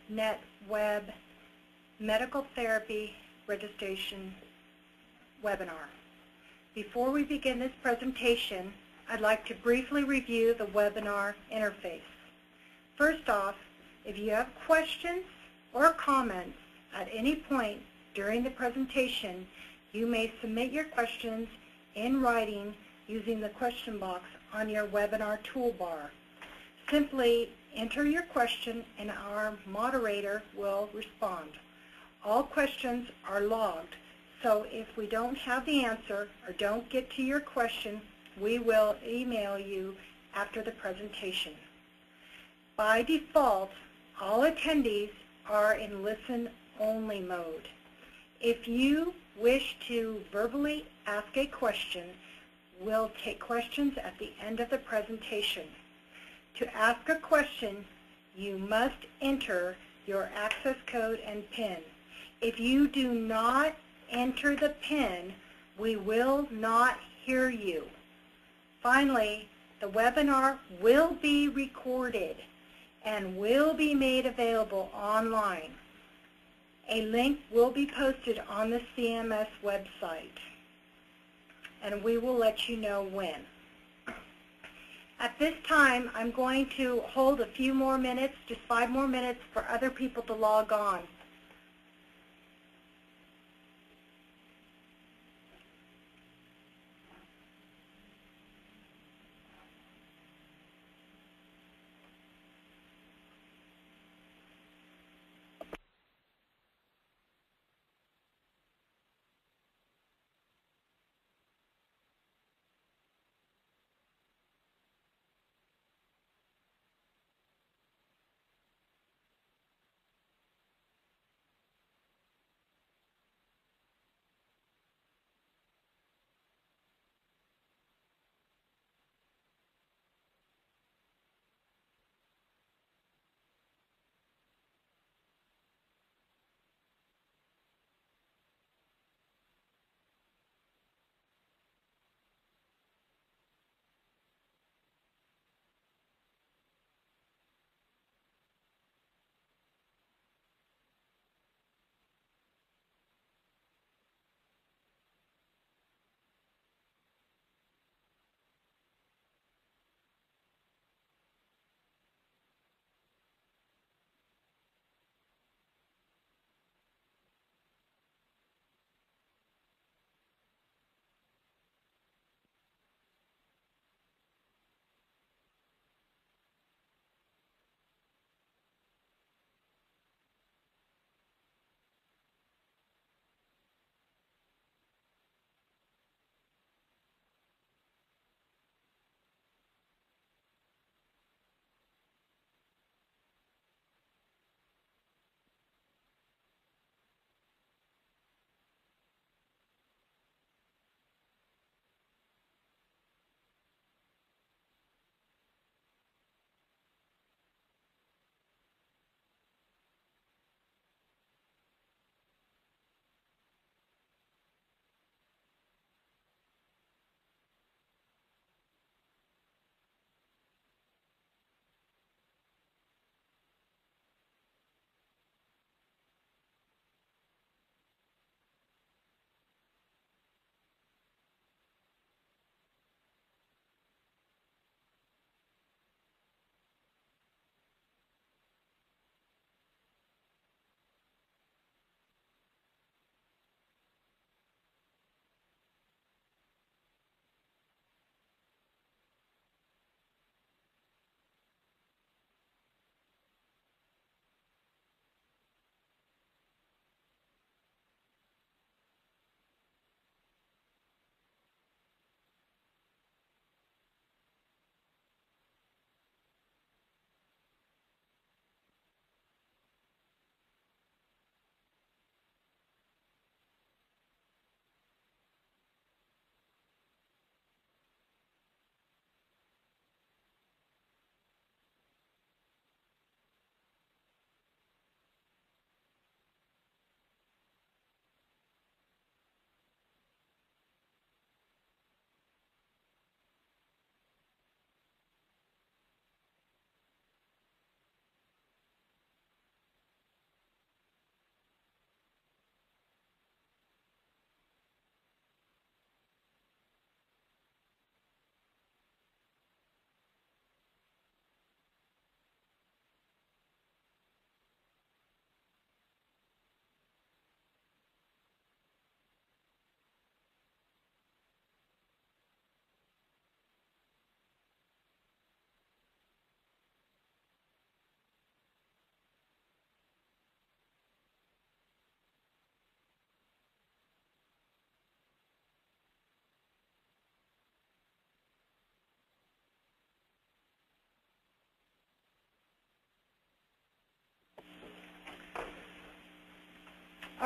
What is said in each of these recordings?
Net Web Medical Therapy Registration webinar. Before we begin this presentation, I'd like to briefly review the webinar interface. First off, if you have questions or comments at any point during the presentation, you may submit your questions in writing using the question box on your webinar toolbar. Simply enter your question and our moderator will respond. All questions are logged, so if we don't have the answer or don't get to your question, we will email you after the presentation. By default, all attendees are in listen-only mode. If you wish to verbally ask a question, we'll take questions at the end of the presentation. To ask a question, you must enter your access code and PIN. If you do not enter the PIN, we will not hear you. Finally, the webinar will be recorded and will be made available online. A link will be posted on the CMS website, and we will let you know when. At this time, I'm going to hold a few more minutes, just 5 more minutes, for other people to log on.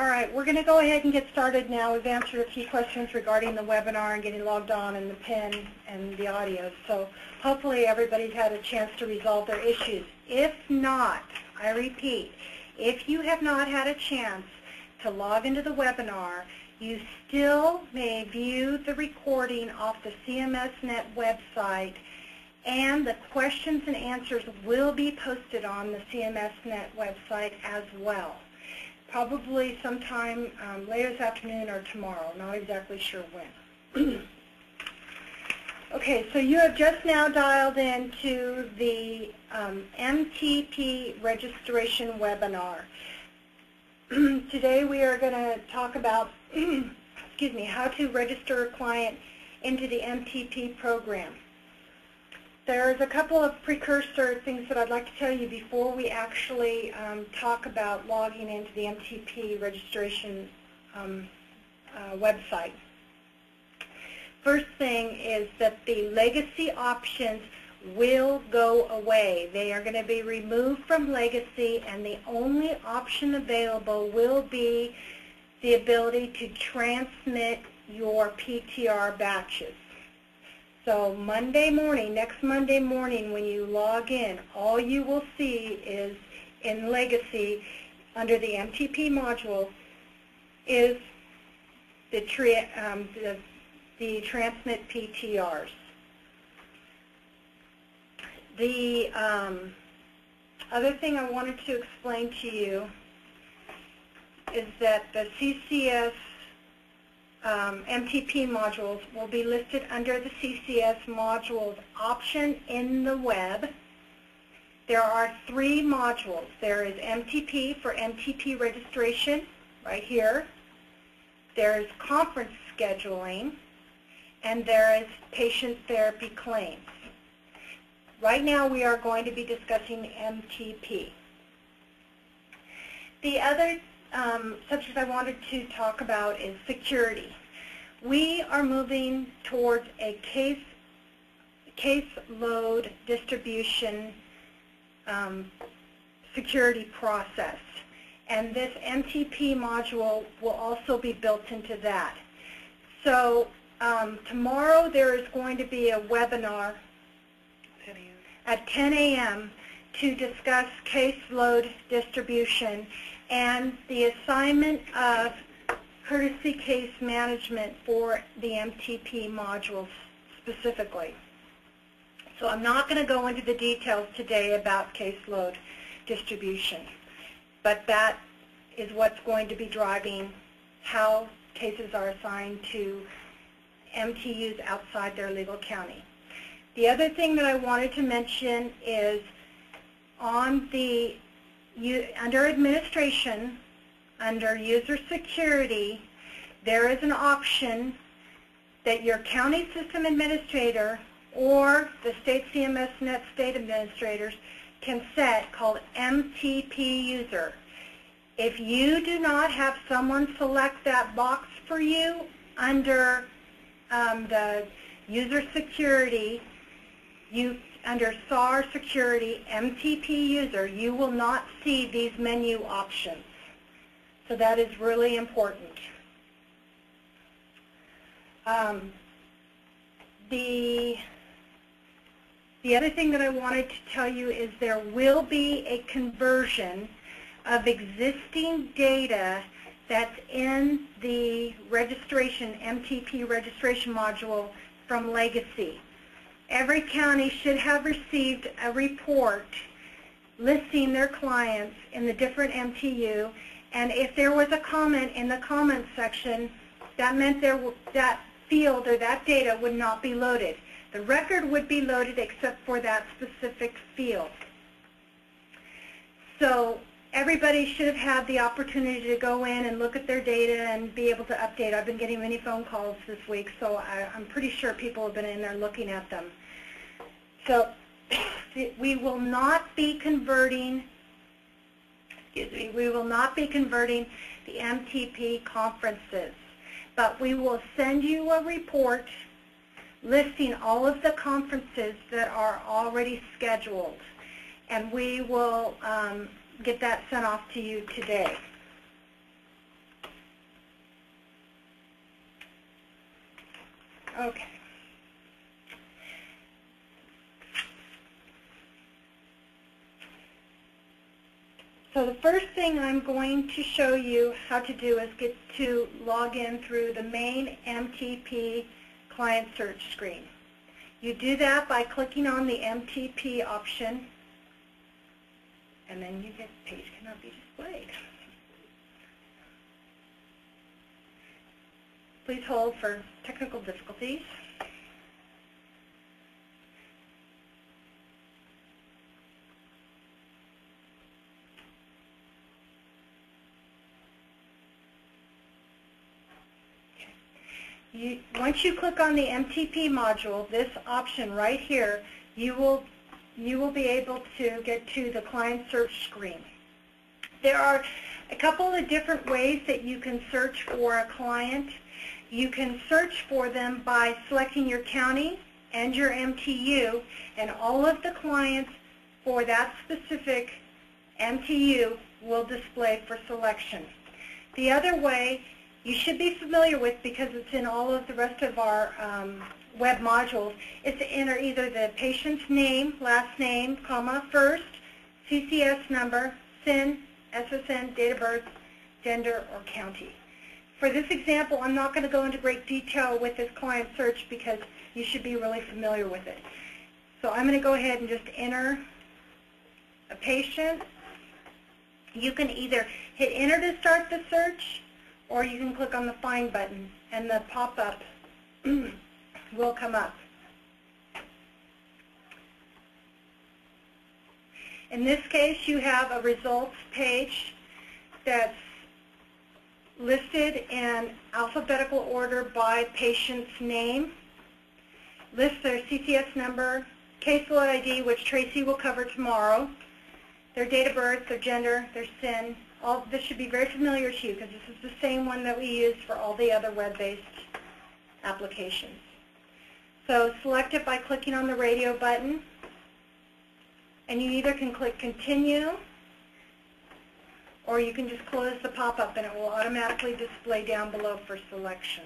All right, we're going to go ahead and get started now. We've answered a few questions regarding the webinar and getting logged on and the PIN and the audio. So hopefully everybody's had a chance to resolve their issues. If not, I repeat, if you have not had a chance to log into the webinar, you still may view the recording off the CMSNet website, and the questions and answers will be posted on the CMSNet website as well. Probably sometime later this afternoon or tomorrow, not exactly sure when. Okay, so you have just now dialed into the MTP registration webinar. Today we are going to talk about excuse me, how to register a client into the MTP program. There's a couple of precursor things that I'd like to tell you before we actually talk about logging into the MTP registration website. First thing is that the legacy options will go away. They are going to be removed from legacy, and the only option available will be the ability to transmit your PTR batches. So Monday morning, next Monday morning when you log in, all you will see is in Legacy under the MTP module is the transmit PTRs. The other thing I wanted to explain to you is that the CCS MTP modules will be listed under the CCS modules option in the web. There are 3 modules. There is MTP for MTP registration right here. There is conference scheduling, and there is patient therapy claims. Right now we are going to be discussing MTP. The other subject I wanted to talk about is security. We are moving towards a caseload distribution security process, and this MTP module will also be built into that. So tomorrow there is going to be a webinar at 10 a.m. to discuss caseload distribution and the assignment of courtesy case management for the MTP modules specifically. So I'm not going to go into the details today about caseload distribution, but that is what's going to be driving how cases are assigned to MTUs outside their legal county. The other thing that I wanted to mention is on the under administration, under user security, there is an option that your county system administrator or the state CMSNet state administrators can set called MTP user. If you do not have someone select that box for you under the user security, under SAR security MTP user, you will not see these menu options. So that is really important. The other thing that I wanted to tell you is there will be a conversion of existing data that's in the registration, MTP registration module from Legacy. Every county should have received a report listing their clients in the different MTU, and if there was a comment in the comment section, that meant that field or that data would not be loaded. The record would be loaded except for that specific field. So everybody should have had the opportunity to go in and look at their data and be able to update. I've been getting many phone calls this week, so I'm pretty sure people have been in there looking at them. So we will not be converting, we will not be converting the MTP conferences, but we will send you a report listing all of the conferences that are already scheduled, and we will get that sent off to you today. Okay. So the first thing I'm going to show you how to do is get to log in through the main MTP client search screen. You do that by clicking on the MTP option, and then you get page cannot be displayed. Please hold for technical difficulties. Once you click on the MTP module, this option right here, you will be able to get to the client search screen. There are a couple of different ways that you can search for a client. You can search for them by selecting your county and your MTU, and all of the clients for that specific MTU will display for selection. The other way you should be familiar with, because it's in all of the rest of our web modules, is to enter either the patient's name, last name, comma, first, CCS number, SIN, SSN, date of birth, gender, or county. For this example, I'm not going to go into great detail with this client search because you should be really familiar with it. So I'm going to go ahead and just enter a patient. You can either hit enter to start the search, or you can click on the Find button, and the pop-up will come up. In this case, you have a results page that's listed in alphabetical order by patient's name, lists their CCS number, caseload ID, which Tracy will cover tomorrow, their date of birth, their gender, their SIN. All this should be very familiar to you because this is the same one that we use for all the other web-based applications. So select it by clicking on the radio button, and you either can click Continue, or you can just close the pop-up and it will automatically display down below for selection.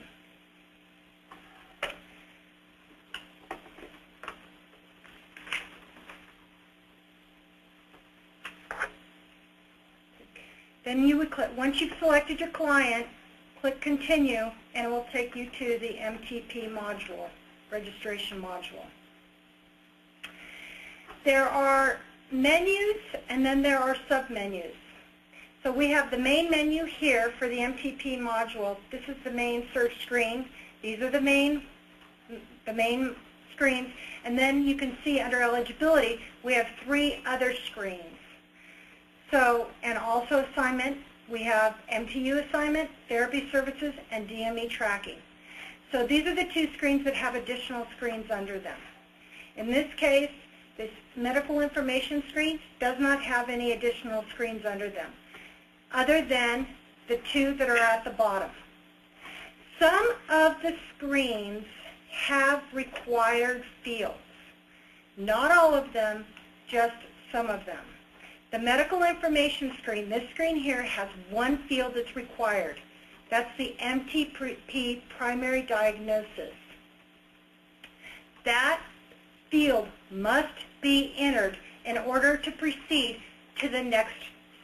Then you would click, once you've selected your client, click Continue, and it will take you to the MTP module, registration module. There are menus, and then there are sub-menus. So we have the main menu here for the MTP module. This is the main search screen. These are the main screens. And then you can see under eligibility, we have 3 other screens. So, and also assignment, we have MTU assignment, therapy services, and DME tracking. So these are the 2 screens that have additional screens under them. In this case, this medical information screen does not have any additional screens under them, other than the 2 that are at the bottom. Some of the screens have required fields. Not all of them, just some of them. The medical information screen, this screen here, has 1 field that's required. That's the MTP primary diagnosis. That field must be entered in order to proceed to the next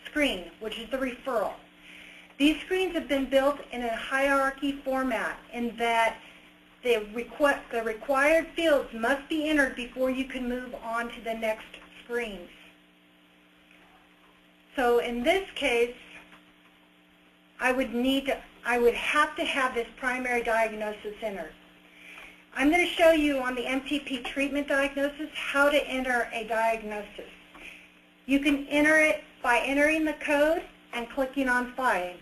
screen, which is the referral. These screens have been built in a hierarchy format in that the required fields must be entered before you can move on to the next screens. So in this case, I would have to have this primary diagnosis entered. I'm going to show you on the MTP treatment diagnosis how to enter a diagnosis. You can enter it by entering the code and clicking on Find.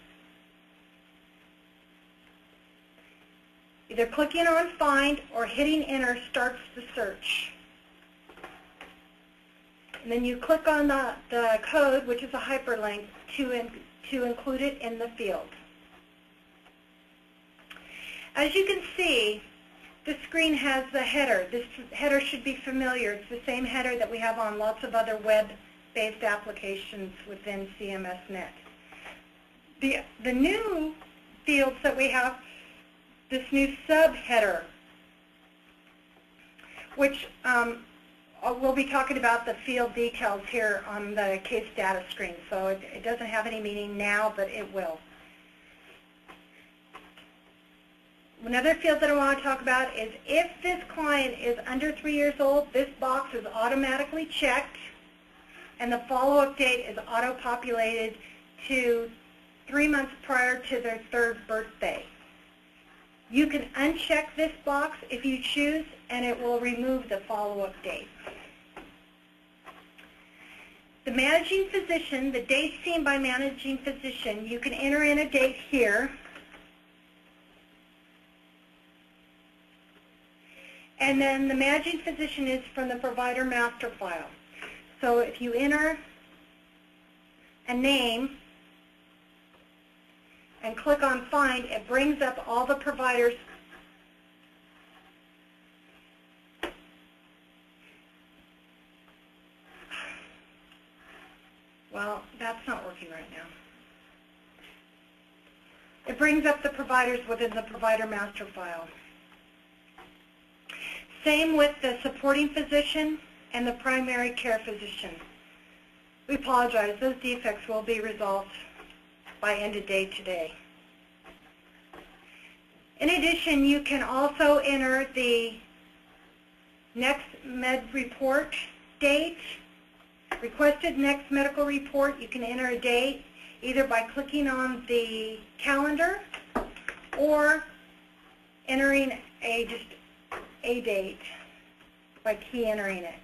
Either clicking on Find or hitting Enter starts the search. And then you click on the code, which is a hyperlink, to include it in the field. As you can see, the screen has the header. This header should be familiar. It's the same header that we have on lots of other web-based applications within CMSNet. The new fields that we have, this new sub-header which we'll be talking about the field details here on the case data screen. So it doesn't have any meaning now, but it will. Another field that I want to talk about is if this client is under 3 years old, this box is automatically checked, and the follow-up date is auto-populated to 3 months prior to their 3rd birthday. You can uncheck this box if you choose, and it will remove the follow-up date. The managing physician, the date seen by managing physician, you can enter in a date here. And then the managing physician is from the provider master file. So if you enter a name and click on Find, it brings up all the providers. Well, that's not working right now. It brings up the providers within the provider master file. Same with the supporting physician and the primary care physician. We apologize, those defects will be resolved by end of day today. In addition, you can also enter the next med report date, requested next medical report. You can enter a date either by clicking on the calendar or entering just a date by key entering it.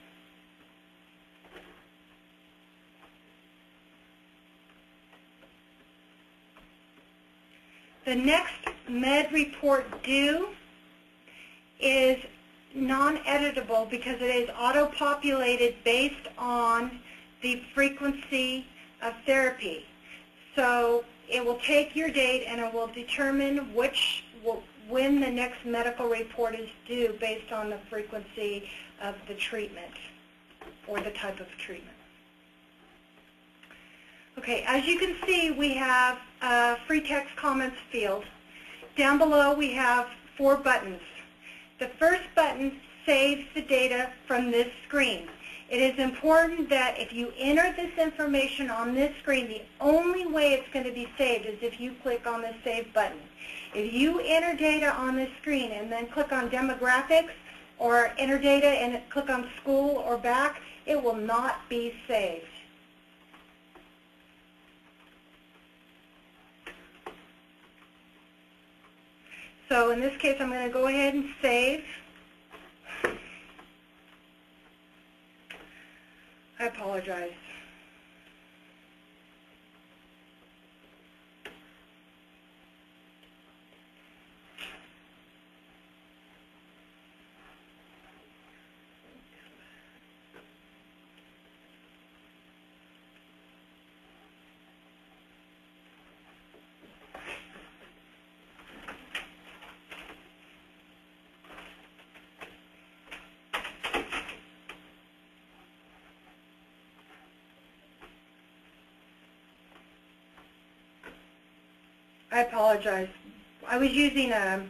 The next med report due is non-editable because it is auto-populated based on the frequency of therapy. So it will take your date and it will determine when the next medical report is due based on the frequency of the treatment or the type of treatment. Okay, as you can see, we have a free text comments field. Down below we have 4 buttons. The first button saves the data from this screen. It is important that if you enter this information on this screen, the only way it's going to be saved is if you click on the Save button. If you enter data on this screen and then click on Demographics or enter data and click on School or Back, it will not be saved. So in this case, I'm going to go ahead and save. I apologize. I apologize. I was using a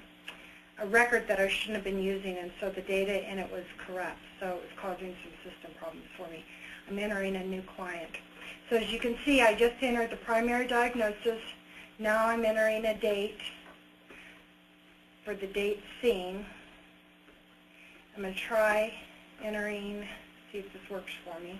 record that I shouldn't have been using, and so the data in it was corrupt, so it was causing some system problems for me. I'm entering a new client. So as you can see, I just entered the primary diagnosis. Now I'm entering a date for the date seen. I'm going to try entering, see if this works for me.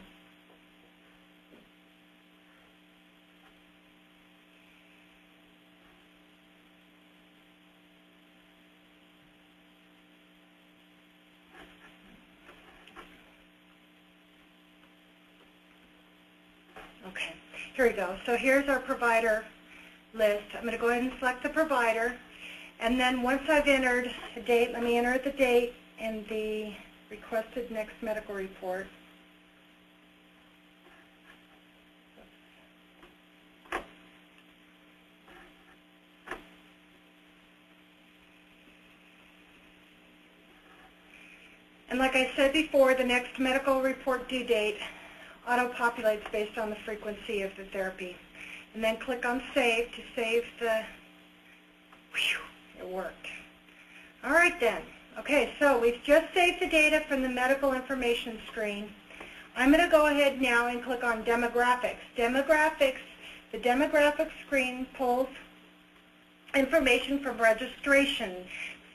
Okay, here we go. So here's our provider list. I'm going to go ahead and select the provider, and then once I've entered a date, let me enter the date and the requested next medical report. And like I said before, the next medical report due date auto-populates based on the frequency of the therapy. And then click on Save to save the, it worked. All right then, Okay, so we've just saved the data from the medical information screen. I'm going to go ahead now and click on demographics. The demographics screen pulls information from registration.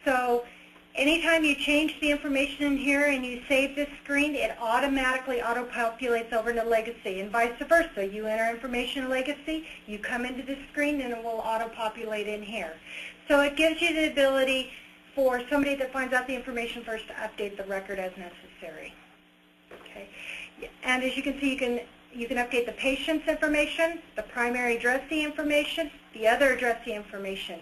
So anytime you change the information in here and you save this screen, it automatically auto-populates over to Legacy, and vice versa. You enter information in Legacy, you come into this screen, and it will auto-populate in here. So it gives you the ability for somebody that finds out the information first to update the record as necessary. Okay, and as you can see, you can update the patient's information, the primary addressee information, the other addressee information.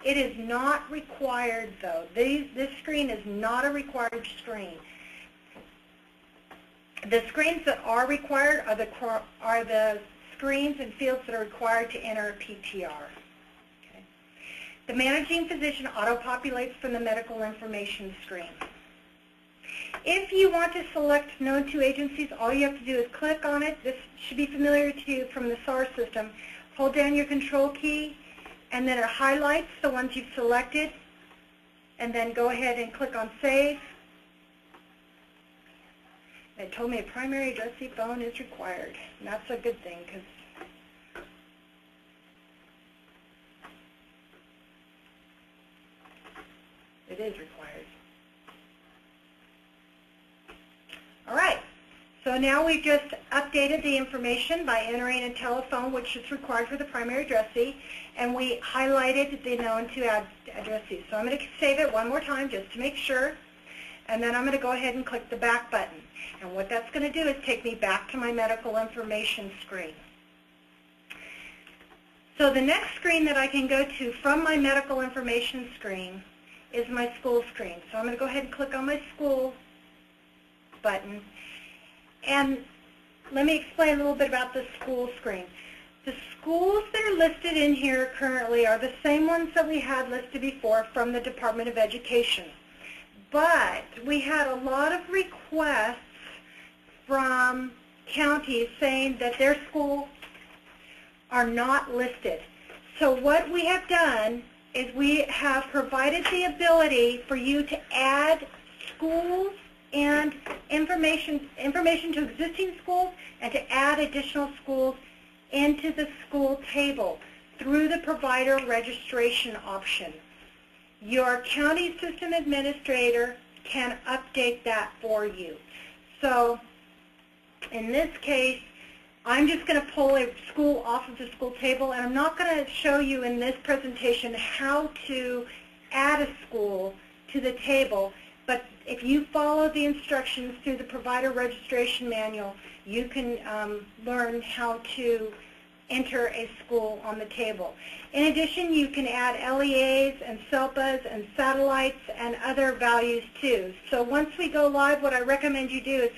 It is not required, though. This screen is not a required screen. The screens that are required are the screens and fields that are required to enter a PTR. Okay. The managing physician auto-populates from the medical information screen. If you want to select known to agencies, all you have to do is click on it. This should be familiar to you from the SAR system. Hold down your control key, and then it highlights the ones you've selected, and then go ahead and click on Save. It told me a primary addressee phone is required, and that's a good thing because it is required. All right, so now we've just updated the information by entering a telephone, which is required for the primary addressee, and we highlighted the known to addressees. So I'm going to save it one more time just to make sure, and then I'm going to go ahead and click the back button. And what that's going to do is take me back to my medical information screen. So the next screen that I can go to from my medical information screen is my school screen. So I'm going to go ahead and click on my school button. And let me explain a little bit about the school screen. The schools that are listed in here currently are the same ones that we had listed before from the Department of Education. But we had a lot of requests from counties saying that their schools are not listed. So what we have done is we have provided the ability for you to add schools and information to existing schools and to add additional schools into the school table through the provider registration option. Your county system administrator can update that for you. So in this case, I'm just going to pull a school off of the school table, and I'm not going to show you in this presentation how to add a school to the table. But if you follow the instructions through the provider registration manual, you can learn how to enter a school on the table. In addition, you can add LEAs and SELPAs and satellites and other values too. So once we go live, what I recommend you do is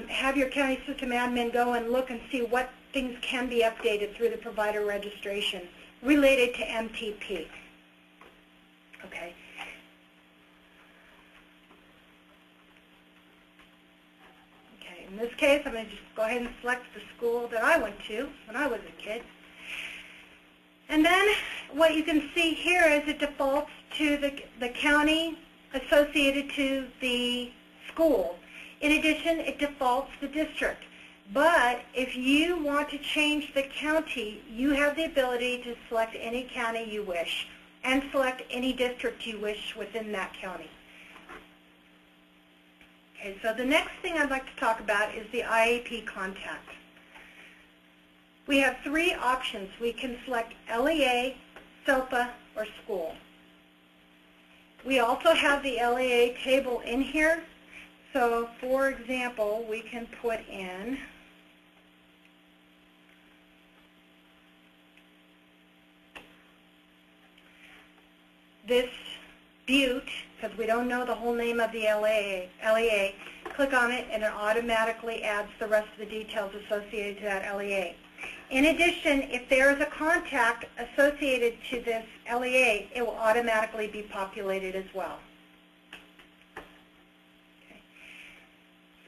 have your county system admin go and look and see what things can be updated through the provider registration related to MTP. Okay. In this case, I'm going to just go ahead and select the school that I went to when I was a kid. And then what you can see here is it defaults to the county associated to the school. In addition, it defaults the district. But if you want to change the county, you have the ability to select any county you wish and select any district you wish within that county. Okay, so the next thing I'd like to talk about is the IAP contact. We have three options. We can select LEA, SELPA, or school. We also have the LEA table in here. So, for example, we can put in this Butte, because we don't know the whole name of the LEA, click on it and it automatically adds the rest of the details associated to that LEA. In addition, if there is a contact associated to this LEA, it will automatically be populated as well. Okay.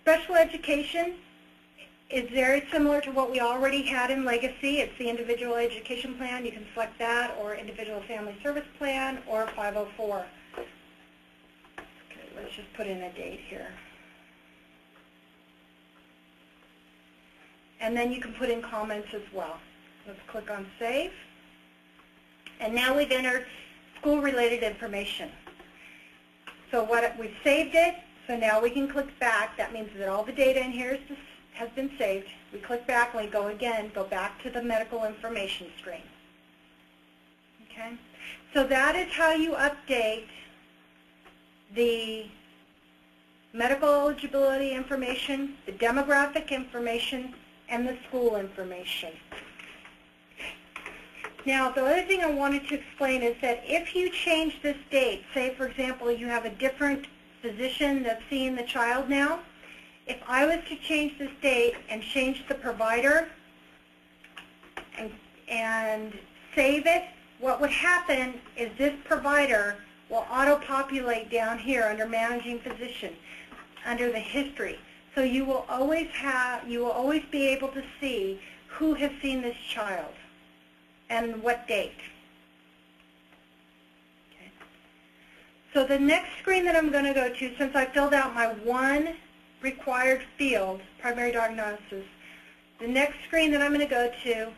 Special education is very similar to what we already had in Legacy. It's the individual education plan. You can select that, or individual family service plan, or 504. Let's just put in a date here. And then you can put in comments as well. Let's click on Save. And now we've entered school-related information. So we've saved it, so now we can click back. That means that all the data in here has been saved. We click back and we go back to the medical information screen. Okay? So that is how you update the medical eligibility information, the demographic information, and the school information. Now, the other thing I wanted to explain is that if you change this date, say, for example, you have a different physician that's seeing the child now, if I was to change this date and change the provider and save it, what would happen is this provider will auto-populate down here under Managing Physician, under the history. So you will always be able to see who has seen this child and what date. Okay. So the next screen that I'm going to go to, since I filled out my one required field, primary diagnosis, the next screen that I'm going to go to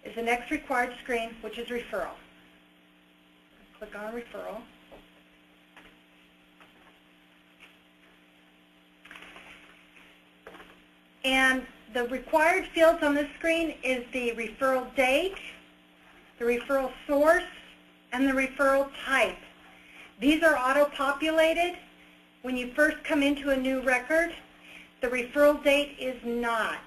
is the next required screen, which is referral. Click on referral. And the required fields on this screen is the referral date, the referral source, and the referral type. These are auto-populated when you first come into a new record. The referral date is not.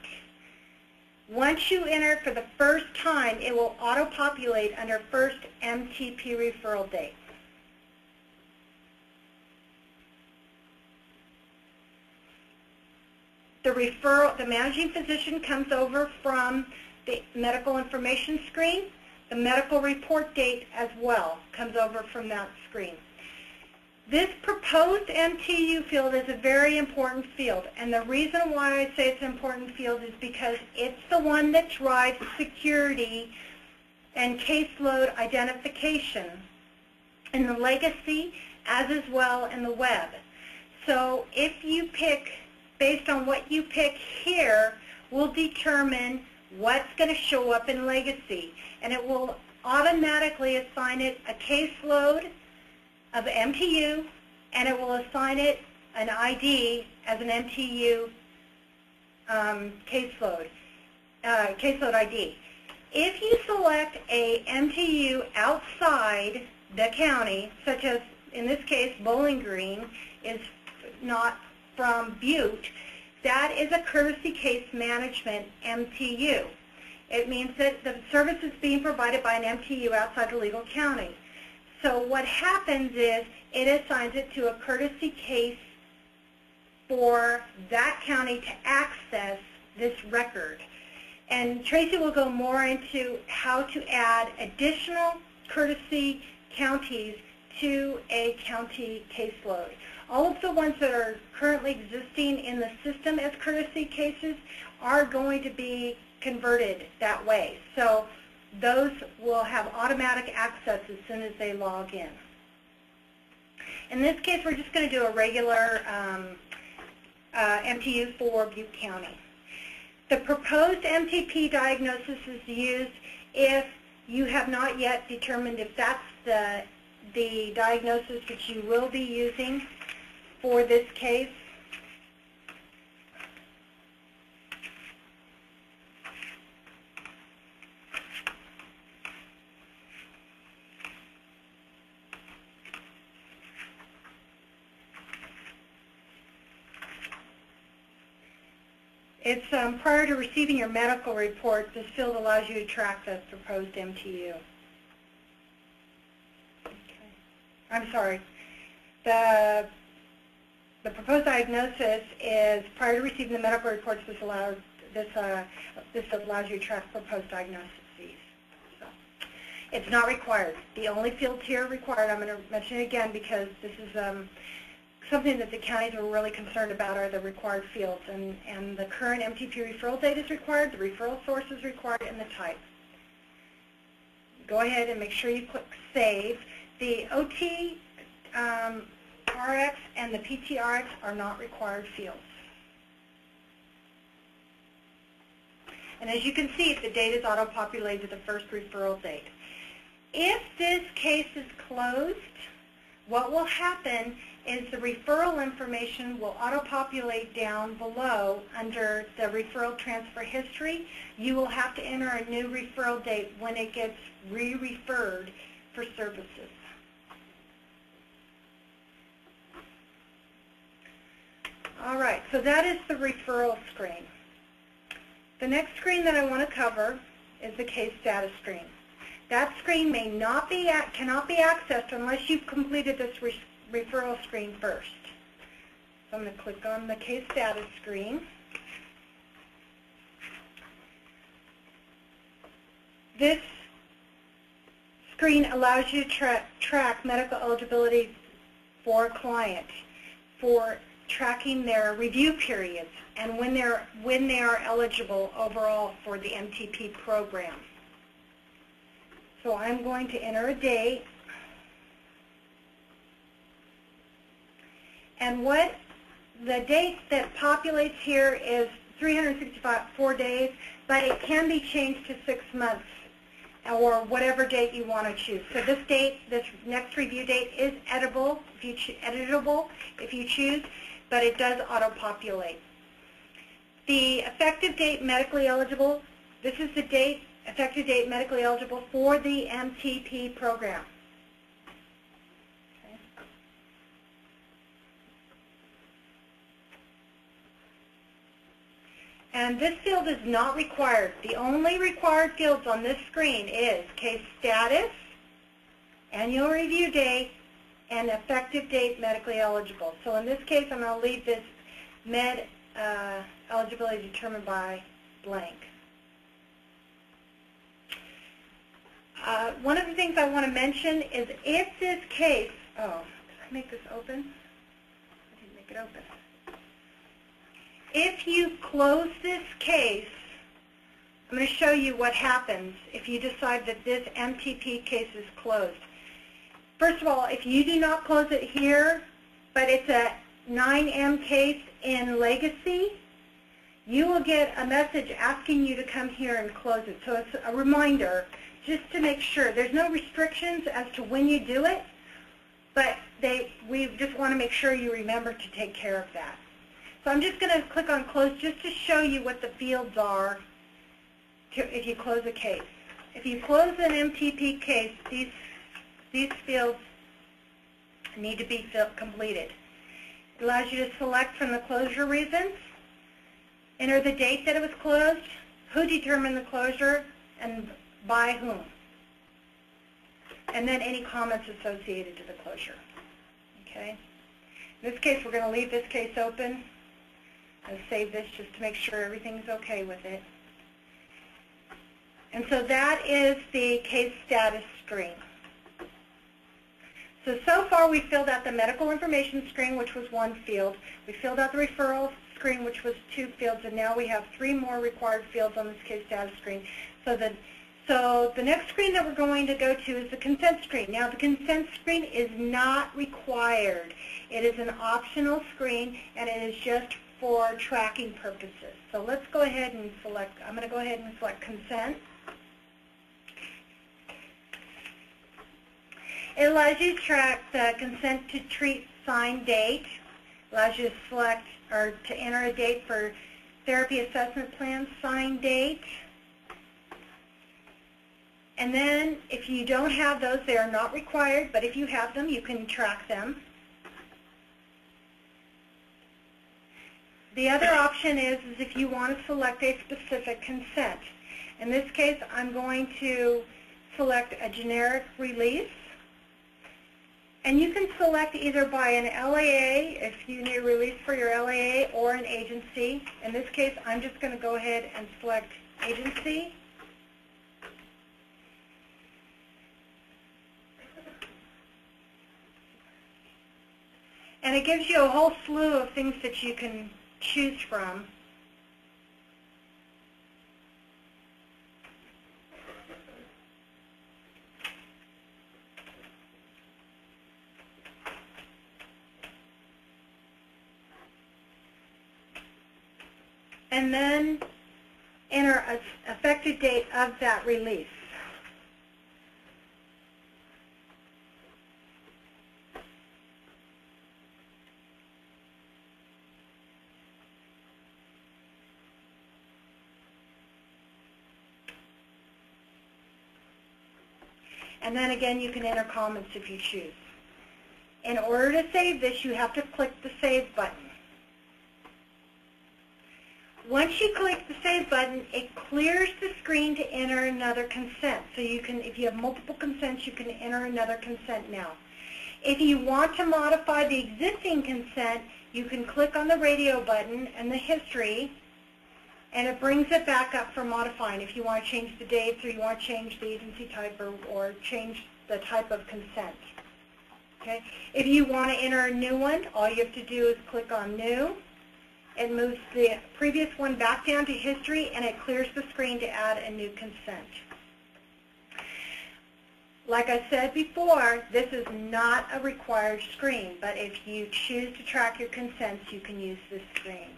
Once you enter it for the first time, it will auto-populate under first MTP referral date. The managing physician comes over from the medical information screen. The medical report date as well comes over from that screen. This proposed MTU field is a very important field, and the reason why I say it's an important field is because it's the one that drives security and caseload identification in the legacy as well in the web. So if you pick, based on what you pick here, will determine what's going to show up in legacy, and it will automatically assign it a caseload of MTU, and it will assign it an ID as an MTU caseload ID. If you select a MTU outside the county, such as in this case Bowling Green is not from Butte, that is a courtesy case management MTU. It means that the service is being provided by an MTU outside the legal county. So what happens is it assigns it to a courtesy case for that county to access this record. And Tracy will go more into how to add additional courtesy counties to a county caseload. All of the ones that are currently existing in the system as courtesy cases are going to be converted that way. So those will have automatic access as soon as they log in. In this case, we're just going to do a regular MTU for Butte County. The proposed MTP diagnosis is used if you have not yet determined if that's the diagnosis that you will be using for this case. It's prior to receiving your medical report, this field allows you to track the proposed MTU. Okay. I'm sorry. The proposed diagnosis is prior to receiving the medical reports. This allows you to track proposed diagnoses. So it's not required. The only fields here required, I'm going to mention it again because this is something that the counties are really concerned about, are the required fields. And the current MTP referral date is required, the referral source is required, and the type. Go ahead and make sure you click Save. The OT RX and the PTRX are not required fields. And as you can see, the date is auto-populated to the first referral date. If this case is closed, what will happen is the referral information will auto-populate down below under the referral transfer history. You will have to enter a new referral date when it gets re-referred for services. All right, so that is the referral screen. The next screen that I want to cover is the case status screen. That screen cannot be accessed unless you've completed this referral screen first. So I'm going to click on the case status screen. This screen allows you to track medical eligibility for a client, for tracking their review periods, and when they are eligible overall for the MTP program. So I'm going to enter a date, and what the date that populates here is 364 days, but it can be changed to 6 months or whatever date you want to choose. So this date, this next review date, is editable if you choose, but it does auto-populate. The effective date medically eligible, this is the date, effective date medically eligible for the MTP program. Okay. And this field is not required. The only required fields on this screen is case status, annual review date, and effective date medically eligible. So in this case, I'm going to leave this med eligibility determined by blank. One of the things I want to mention is if this case, did I make this open? I didn't make it open. If you close this case, I'm going to show you what happens if you decide that this MTP case is closed. First of all, if you do not close it here, but it's a 9M case in Legacy, you will get a message asking you to come here and close it. So it's a reminder just to make sure. There's no restrictions as to when you do it, but we just want to make sure you remember to take care of that. So I'm just going to click on close just to show you what the fields are if you close a case. If you close an MTP case, these fields need to be completed. It allows you to select from the closure reasons, enter the date that it was closed, who determined the closure, and by whom, and then any comments associated to the closure. Okay. In this case, we're going to leave this case open and save this just to make sure everything's okay with it. And so that is the case status screen. So far we filled out the medical information screen, which was 1 field. We filled out the referral screen, which was 2 fields, and now we have 3 more required fields on this case status screen. So the next screen that we're going to go to is the consent screen. Now the consent screen is not required. It is an optional screen, and it is just for tracking purposes. So let's go ahead and select, I'm going to go ahead and select consent. It allows you to track the consent to treat signed date. It allows you to select or to enter a date for therapy assessment plan signed date. And then if you don't have those, they are not required, but if you have them, you can track them. The other option is if you want to select a specific consent. In this case, I'm going to select a generic release. And you can select either by an LAA, if you need a release for your LAA, or an agency. In this case, I'm just going to go ahead and select agency. And it gives you a whole slew of things that you can choose from. and then enter an effective date of that release. And then again, you can enter comments if you choose. In order to save this, you have to click the Save button. Once you click the Save button, it clears the screen to enter another consent. So you can, if you have multiple consents, you can enter another consent now. If you want to modify the existing consent, you can click on the radio button and the history, and it brings it back up for modifying if you want to change the dates or you want to change the agency type or change the type of consent. Okay? If you want to enter a new one, all you have to do is click on New. It moves the previous one back down to History, and it clears the screen to add a new consent. Like I said before, this is not a required screen, but if you choose to track your consents, you can use this screen.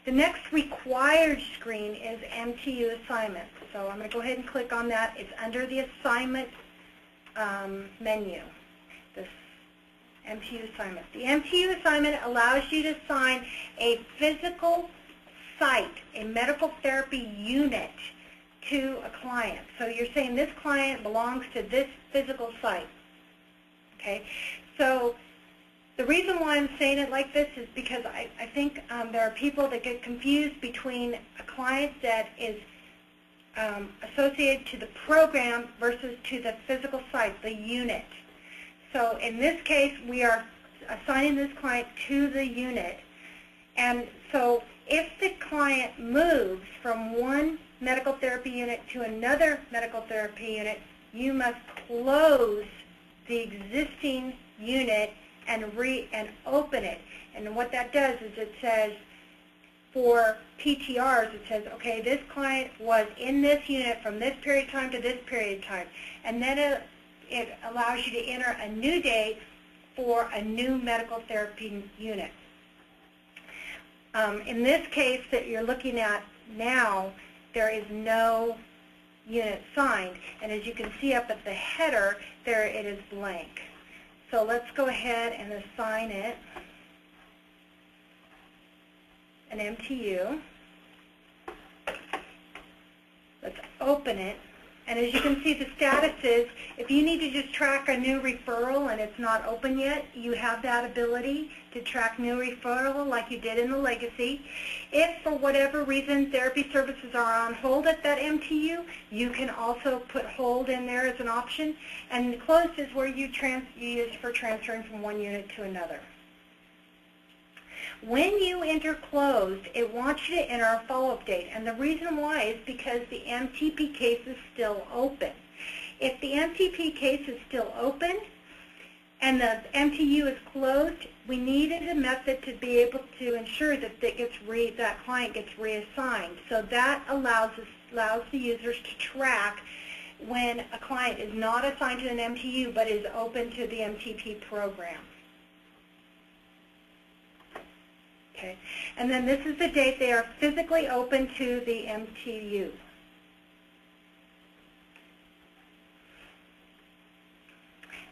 The next required screen is MTU assignment. So I'm going to go ahead and click on that. It's under the assignment menu, this MTU assignment. The MTU assignment allows you to assign a physical site, a medical therapy unit, to a client. So you're saying this client belongs to this physical site. Okay? So the reason why I'm saying it like this is because I think there are people that get confused between a client that is associated to the program versus to the physical site, the unit. So in this case, we are assigning this client to the unit. And so if the client moves from one medical therapy unit to another medical therapy unit, you must close the existing unit and open it. And what that does is it says, for PTRs, it says, okay, this client was in this unit from this period of time to this period of time. And then it allows you to enter a new date for a new medical therapy unit. In this case that you're looking at now, there is no unit signed. And as you can see up at the header, there it is blank. So let's go ahead and assign it an MTU. Let's open it. And as you can see, the status is, if you need to just track a new referral and it's not open yet, you have that ability to track new referral like you did in the legacy. If for whatever reason therapy services are on hold at that MTU, you can also put hold in there as an option. And closed is where you use for transferring from one unit to another. When you enter closed, it wants you to enter a follow-up date. And the reason why is because the MTP case is still open. If the MTP case is still open and the MTU is closed, we needed a method to be able to ensure that that client gets reassigned. So that allows the users to track when a client is not assigned to an MTU but is open to the MTP program. Okay. And then this is the date they are physically open to the MTU.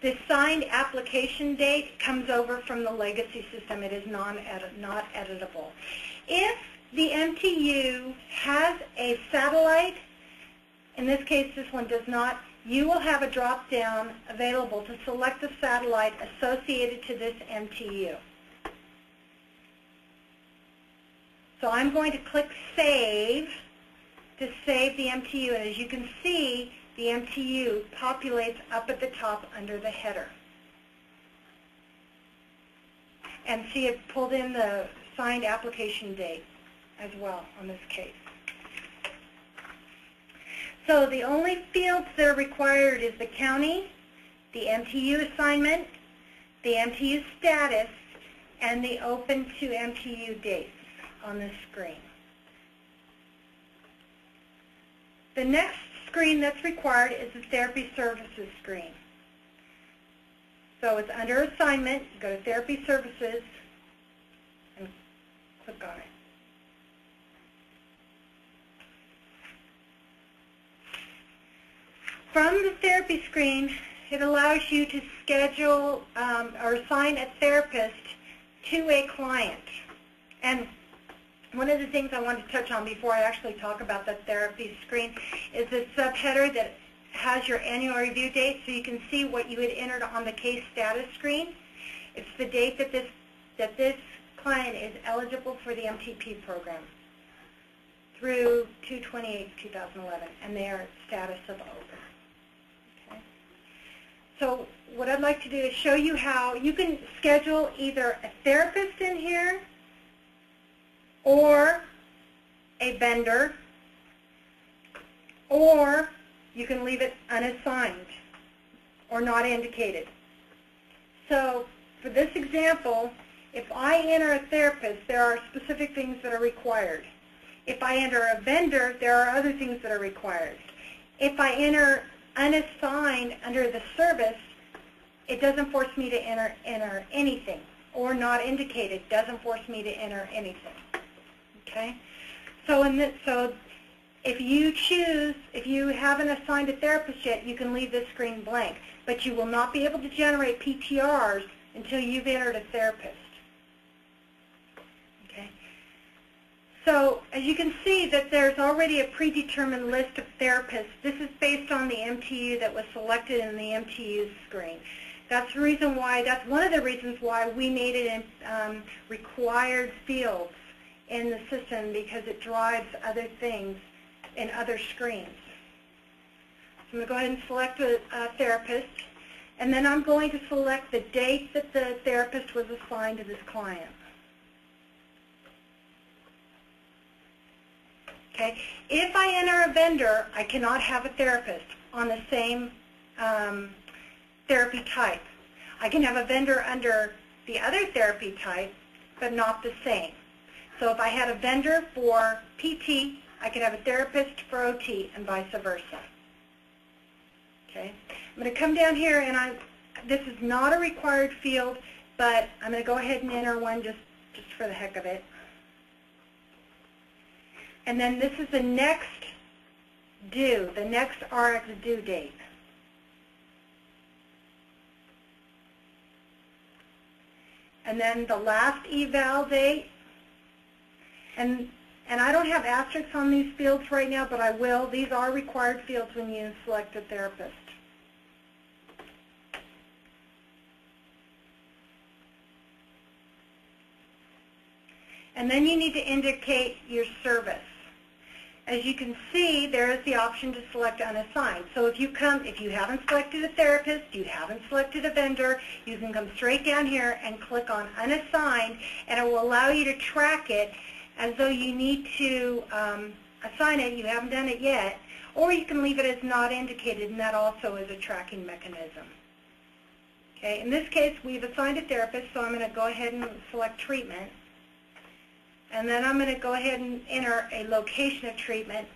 The signed application date comes over from the legacy system. It is not editable. If the MTU has a satellite, in this case this one does not, you will have a drop-down available to select the satellite associated to this MTU. So I'm going to click Save to save the MTU, and as you can see, the MTU populates up at the top under the header. And see, it pulled in the signed application date as well on this case. So the only fields that are required is the county, the MTU assignment, the MTU status, and the open to MTU dates on this screen. The next screen that's required is the Therapy Services screen. So it's under Assignment, you go to Therapy Services, Click on it. From the therapy screen, it allows you to schedule or assign a therapist to a client. And one of the things I want to touch on before I actually talk about the therapy screen is the subheader that has your annual review date, so you can see what you had entered on the case status screen. It's the date that this client is eligible for the MTP program through 2/28/2011, and their status of open. Okay. So what I'd like to do is show you how you can schedule either a therapist in here or a vendor, or you can leave it unassigned or not indicated. So for this example, if I enter a therapist, there are specific things that are required. If I enter a vendor, there are other things that are required. If I enter unassigned under the service, it doesn't force me to enter anything, or not indicated doesn't force me to enter anything. Okay? So if you haven't assigned a therapist yet, you can leave this screen blank, but you will not be able to generate PTRs until you've entered a therapist. Okay? So as you can see that there's already a predetermined list of therapists. This is based on the MTU that was selected in the MTU screen. That's one of the reasons why we made it in required fields in the system, because it drives other things in other screens. So I'm going to go ahead and select a therapist, and then I'm going to select the date that the therapist was assigned to this client. Okay. If I enter a vendor, I cannot have a therapist on the same therapy type. I can have a vendor under the other therapy type, but not the same. So if I had a vendor for PT, I could have a therapist for OT, and vice versa. Okay. I'm going to come down here, and this is not a required field, but I'm going to go ahead and enter one just for the heck of it. And then this is the next due, the next RX due date. And then the last eval date. And I don't have asterisks on these fields right now, but I will. These are required fields when you select a therapist. And then you need to indicate your service. As you can see, there is the option to select unassigned. So if you haven't selected a therapist, you haven't selected a vendor, you can come straight down here and click on unassigned, and it will allow you to track it as though you need to assign it. You haven't done it yet, or you can leave it as not indicated, and that also is a tracking mechanism. Okay, in this case, we've assigned a therapist, so I'm going to go ahead and select treatment. And then I'm going to go ahead and enter a location of treatment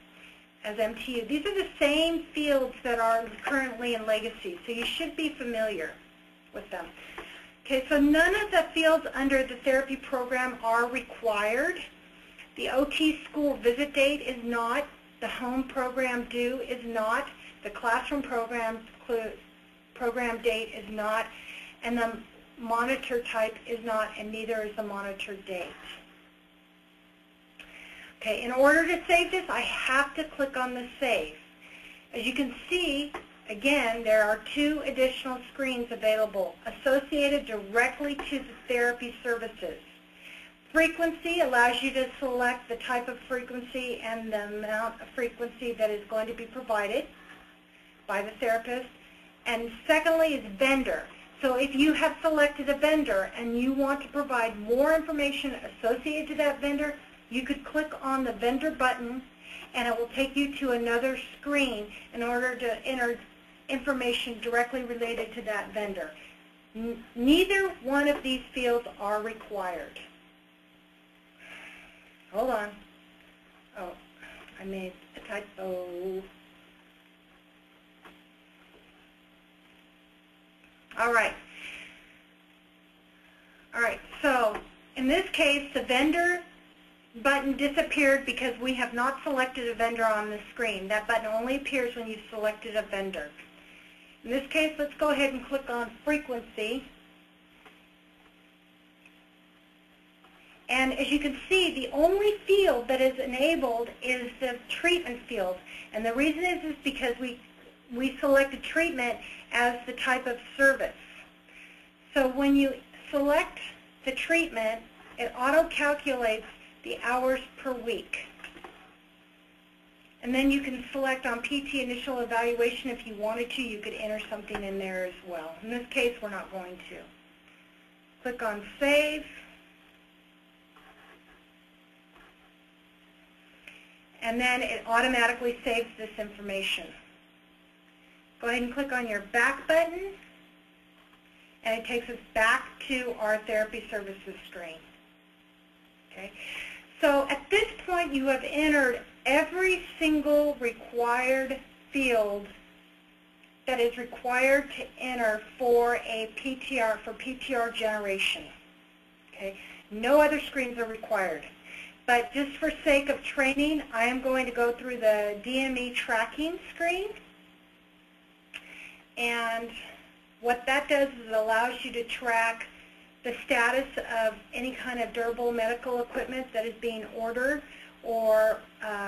as MTU. These are the same fields that are currently in Legacy, so you should be familiar with them. Okay, so none of the fields under the therapy program are required. The OT school visit date is not. The home program due is not. The classroom program date is not. And the monitor type is not, and neither is the monitor date. Okay, in order to save this, I have to click on the Save. As you can see, again, there are two additional screens available associated directly to the therapy services. Frequency allows you to select the type of frequency and the amount of frequency that is going to be provided by the therapist. And secondly is vendor. So if you have selected a vendor and you want to provide more information associated to that vendor, you could click on the vendor button, and it will take you to another screen in order to enter information directly related to that vendor. Neither one of these fields are required. Hold on. Oh, I made a typo. All right. All right, so in this case, the vendor button disappeared because we have not selected a vendor on the screen. That button only appears when you've selected a vendor. In this case, let's go ahead and click on frequency. And as you can see, the only field that is enabled is the treatment field. And the reason is because we selected treatment as the type of service. So when you select the treatment, it auto-calculates the hours per week. And then you can select on PT initial evaluation if you wanted to. You could enter something in there as well. In this case, we're not going to. Click on Save. And then it automatically saves this information. Go ahead and click on your back button, and it takes us back to our therapy services screen. Okay. So at this point, you have entered every single required field that is required to enter for a PTR, for PTR generation. Okay. No other screens are required. But just for sake of training, I am going to go through the DME tracking screen. And what that does is it allows you to track the status of any kind of durable medical equipment that is being ordered or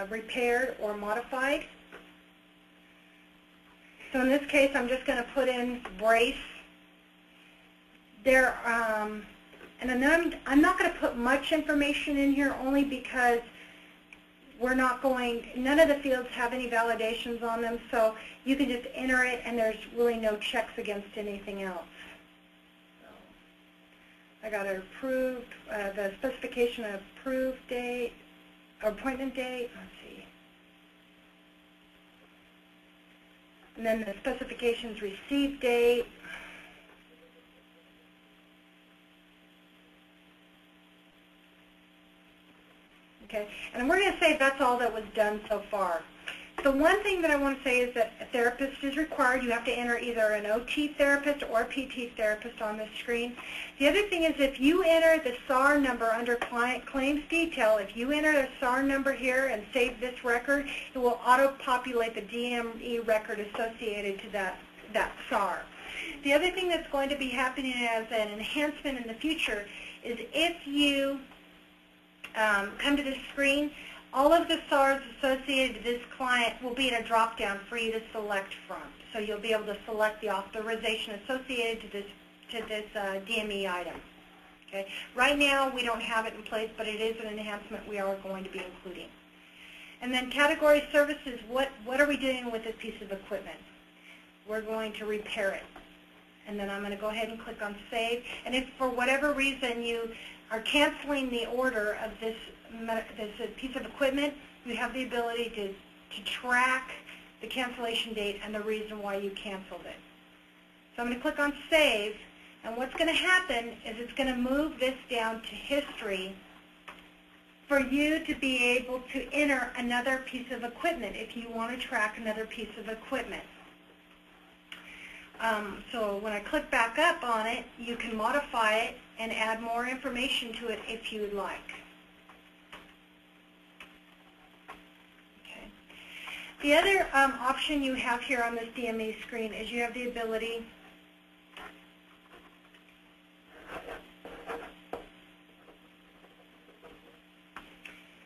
repaired or modified. So in this case, I'm just going to put in brace. And then I'm not going to put much information in here only because we're not going, none of the fields have any validations on them, so you can just enter it and there's really no checks against anything else. So I got an approved, the specification of approved date, appointment date, let's see. And then the specifications received date. Okay, and we're going to say that's all that was done so far. The one thing that I want to say is that a therapist is required. You have to enter either an OT therapist or a PT therapist on the screen. The other thing is if you enter the SAR number under Client Claims Detail, if you enter the SAR number here and save this record, it will auto-populate the DME record associated to that SAR. The other thing that's going to be happening as an enhancement in the future is if you come to this screen, all of the SARs associated to this client will be in a drop-down for you to select from. So you'll be able to select the authorization associated to this DME item. Okay. Right now, we don't have it in place, but it is an enhancement we are going to be including. And then category services, what are we doing with this piece of equipment? We're going to repair it. And then I'm going to go ahead and click on Save. And if for whatever reason you are canceling the order of this piece of equipment, you have the ability to track the cancellation date and the reason why you canceled it. So I'm going to click on Save, and what's going to happen is it's going to move this down to history for you to be able to enter another piece of equipment if you want to track another piece of equipment. So when I click back up on it, you can modify it and add more information to it if you would like. Okay. The other option you have here on this DME screen is you have the ability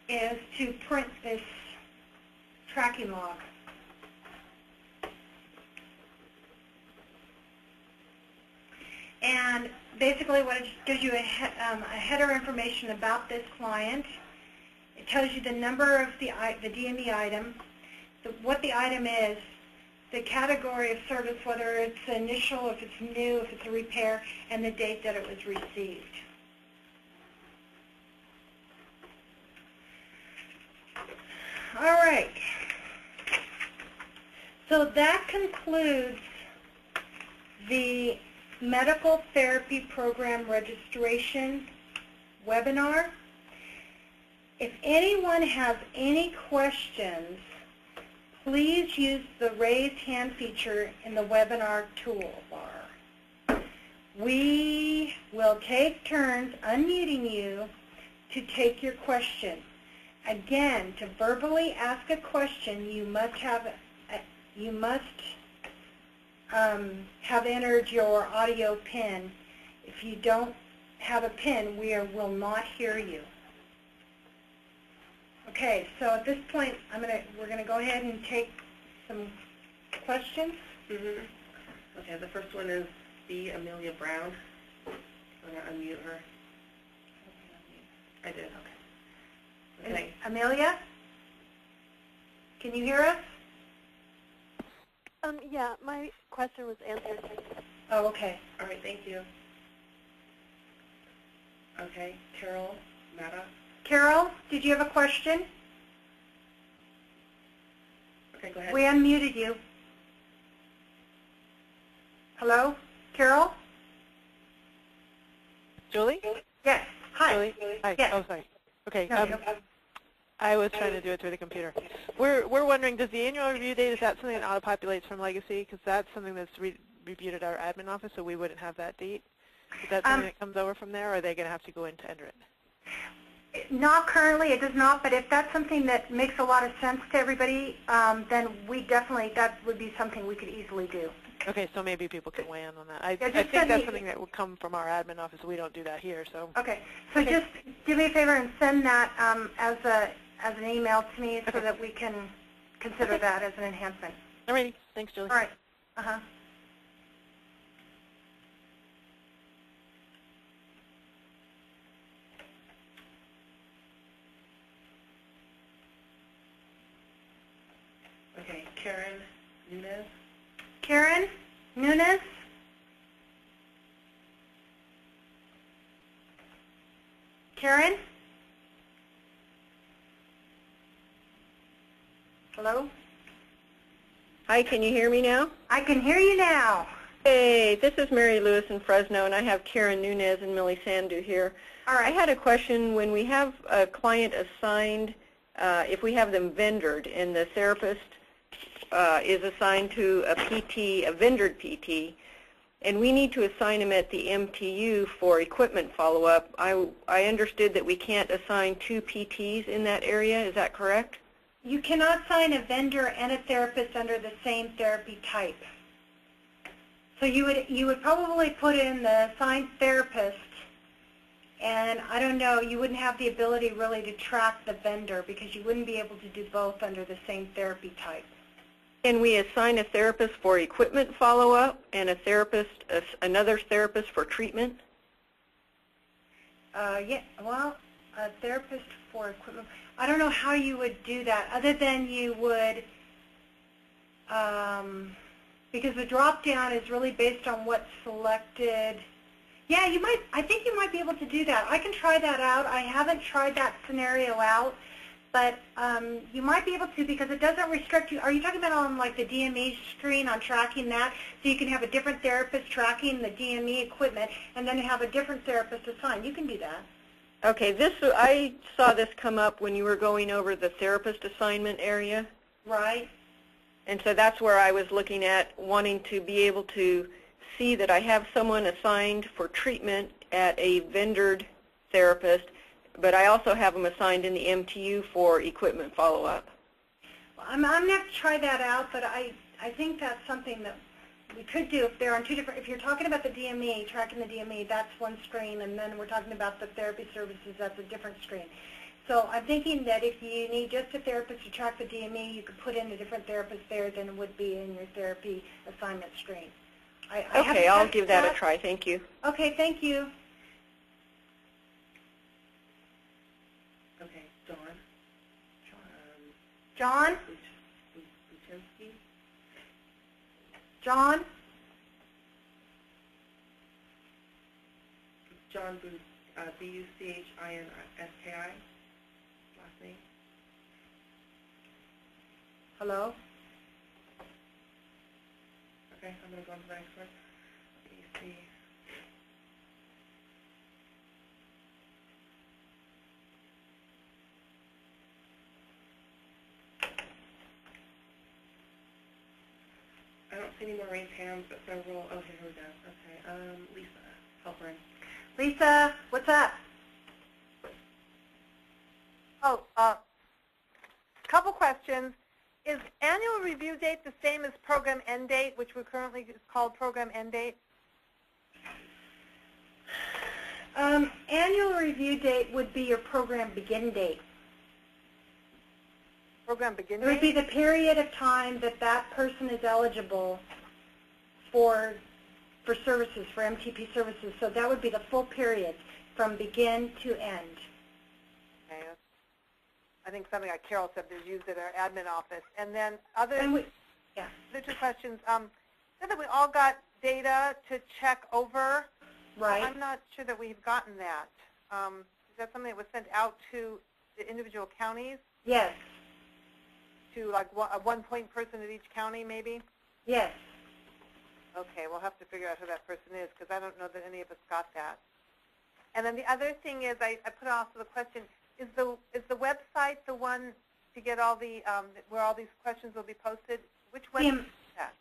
is to print this tracking log. And basically what it gives you a header information about this client. It tells you the number of the DME item, what the item is, the category of service, whether it's initial, if it's new, if it's a repair, and the date that it was received. All right. So that concludes the Medical Therapy Program Registration webinar. If anyone has any questions, please use the raised hand feature in the webinar toolbar. We will take turns unmuting you to take your question. Again, to verbally ask a question, you must have entered your audio pin. If you don't have a pin, we will not hear you. Okay, so at this point, we're gonna go ahead and take some questions. Okay, the first one is B. Amelia Brown. I'm gonna unmute her. I did. Okay. Okay. Amelia, can you hear us? Yeah, my question was answered. Oh, okay. All right, thank you. Okay, Carol Maddox. Carol, did you have a question? Okay, go ahead. We unmuted you. Hello? Carol? Julie? Yes. Hi. Julie? Hi. Yes. Oh, sorry. Okay. No, no. I was trying to do it through the computer. We're wondering, does the annual review date, is that something that auto-populates from Legacy? Because that's something that's reviewed at our admin office, so we wouldn't have that date. Is that something that comes over from there, or are they going to have to go in to enter it? Not currently, it does not, but if that's something that makes a lot of sense to everybody, then that would be something we could easily do. Okay, so maybe people can weigh in on that. I just think send that's me- something that would come from our admin office. We don't do that here, so. Okay, so just do me a favor and send that as an email to me so that we can consider that as an enhancement. All righty. Thanks, Julie. All right. Uh-huh. Okay, Karen Nunez. Karen Nunez? Karen? Hello? Hi, can you hear me now? I can hear you now. Hey, this is Mary Lewis in Fresno, and I have Karen Nunez and Millie Sandu here. All right. I had a question. When we have a client assigned, if we have them vendored, and the therapist is assigned to a PT, a vendored PT, and we need to assign him at the MTU for equipment follow-up, I understood that we can't assign two PTs in that area. Is that correct? You cannot sign a vendor and a therapist under the same therapy type. So you would probably put in the assigned therapist, and I don't know, you wouldn't have the ability really to track the vendor because you wouldn't be able to do both under the same therapy type. Can we assign a therapist for equipment follow-up and another therapist for treatment? Yeah, well, a therapist for equipment. I don't know how you would do that other than you would, because the drop-down is really based on what's selected. Yeah, you might. I think you might be able to do that. I can try that out. I haven't tried that scenario out, but you might be able to because it doesn't restrict you. Are you talking about on like the DME screen on tracking that? So you can have a different therapist tracking the DME equipment and then have a different therapist assigned. You can do that. Okay, I saw this come up when you were going over the therapist assignment area. Right. And so that's where I was looking at wanting to be able to see that I have someone assigned for treatment at a vendored therapist, but I also have them assigned in the MTU for equipment follow-up. Well, I'm going to have to try that out, but I think that's something that we could do if they're on two different, if you're talking about the DME, tracking the DME, that's one screen, and then we're talking about the therapy services, that's a different screen. So I'm thinking that if you need just a therapist to track the DME, you could put in a different therapist there than it would be in your therapy assignment screen. Okay, I'll give that a try. Thank you. Okay, thank you. Okay, Dawn. John? Buczynski. John? John B-U-C-H-I-N-S-K-I, last name. Hello? Okay, I'm going to go on to the next one. B-C. I don't see any more raised hands, but several. Oh, here we go. Okay, Lisa Halperin. Lisa, what's up? Couple questions. Is annual review date the same as program end date, which we currently is called program end date? Annual review date would be your program begin date. Program begin It date? would be the period of time that that person is eligible for services, for MTP services. So that would be the full period from begin to end. Okay. I think something like Carol said is used at our admin office. And then other two questions. Said that we all got data to check over. Right. I'm not sure that we've gotten that. Is that something that was sent out to the individual counties? Yes. To like a one-point person at each county, maybe? Yes. Okay, we'll have to figure out who that person is because I don't know that any of us got that. And then the other thing is, I put also the question: is the website the one to get all the where all these questions will be posted? Which website is that?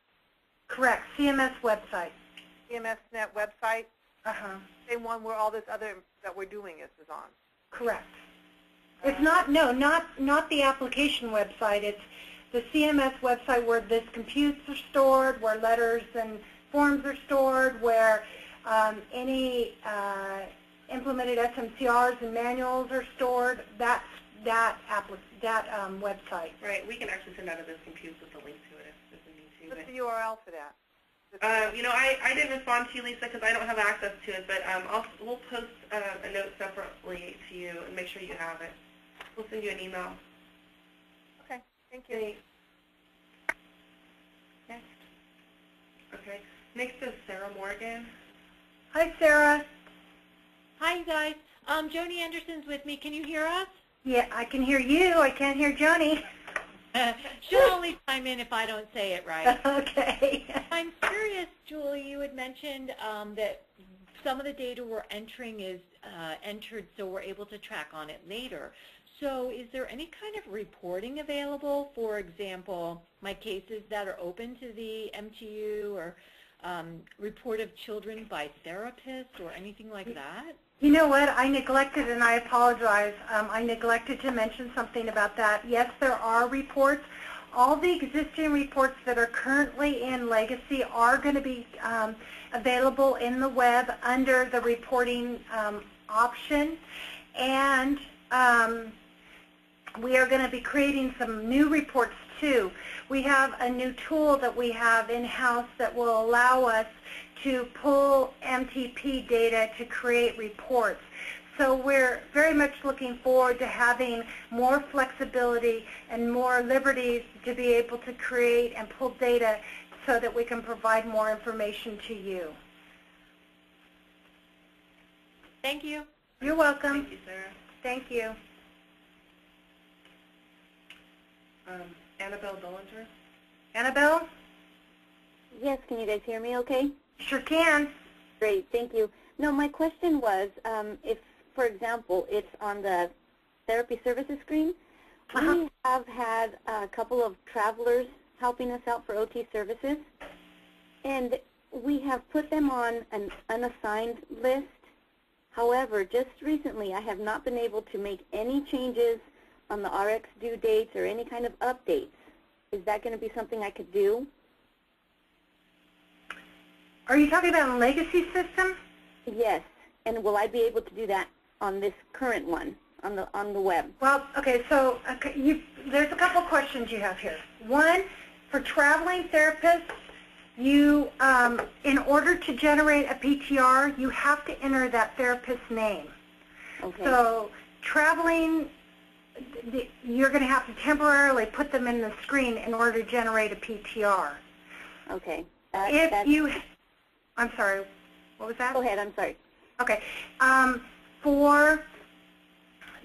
Correct. CMS website. CMSnet website. Uh-huh. Same one where all this other that we're doing is on. Correct. It's not the application website. It's the CMS website where this computes are stored, where letters and forms are stored, where any implemented SMCRs and manuals are stored. That's that website. Right. We can actually send out of those computes with a link to it if we need to. What's the URL for that? You know, I didn't respond to you, Lisa, because I don't have access to it, but we'll post a note separately to you and make sure you have it. We'll send you an email. Okay, thank you. Next. Okay. Next is Sarah Morgan. Hi, Sarah. Hi, you guys. Joni Anderson's with me. Can you hear us? Yeah, I can hear you. I can't hear Joni. She'll only chime in if I don't say it right. Okay. I'm curious, Julie, you had mentioned that some of the data we're entering is entered so we're able to track on it later. So is there any kind of reporting available? For example, my cases that are open to the MTU or report of children by therapists or anything like that? You know what? I neglected, and I apologize. I neglected to mention something about that. Yes, there are reports. All the existing reports that are currently in Legacy are going to be available in the web under the reporting option. And we are going to be creating some new reports too. We have a new tool that we have in-house that will allow us to pull MTP data to create reports. So we're very much looking forward to having more flexibility and more liberties to be able to create and pull data so that we can provide more information to you. Thank you. You're welcome. Thank you, Sarah. Thank you. Annabelle Dollinger. Annabelle? Yes, can you guys hear me okay? Sure can. Great, thank you. No, my question was, if, for example, it's on the therapy services screen, we have had a couple of travelers helping us out for OT services, and we have put them on an unassigned list. However, just recently I have not been able to make any changes on the RX due dates or any kind of updates. Is that going to be something I could do? Are you talking about a legacy system? Yes. And will I be able to do that on this current one, on the web? Well, okay, so there's a couple questions you have here. One, for traveling therapists, you, in order to generate a PTR, you have to enter that therapist's name. Okay. So traveling, you're going to have to temporarily put them in the screen in order to generate a PTR. Okay. I'm sorry, what was that? Go ahead, I'm sorry. Okay. For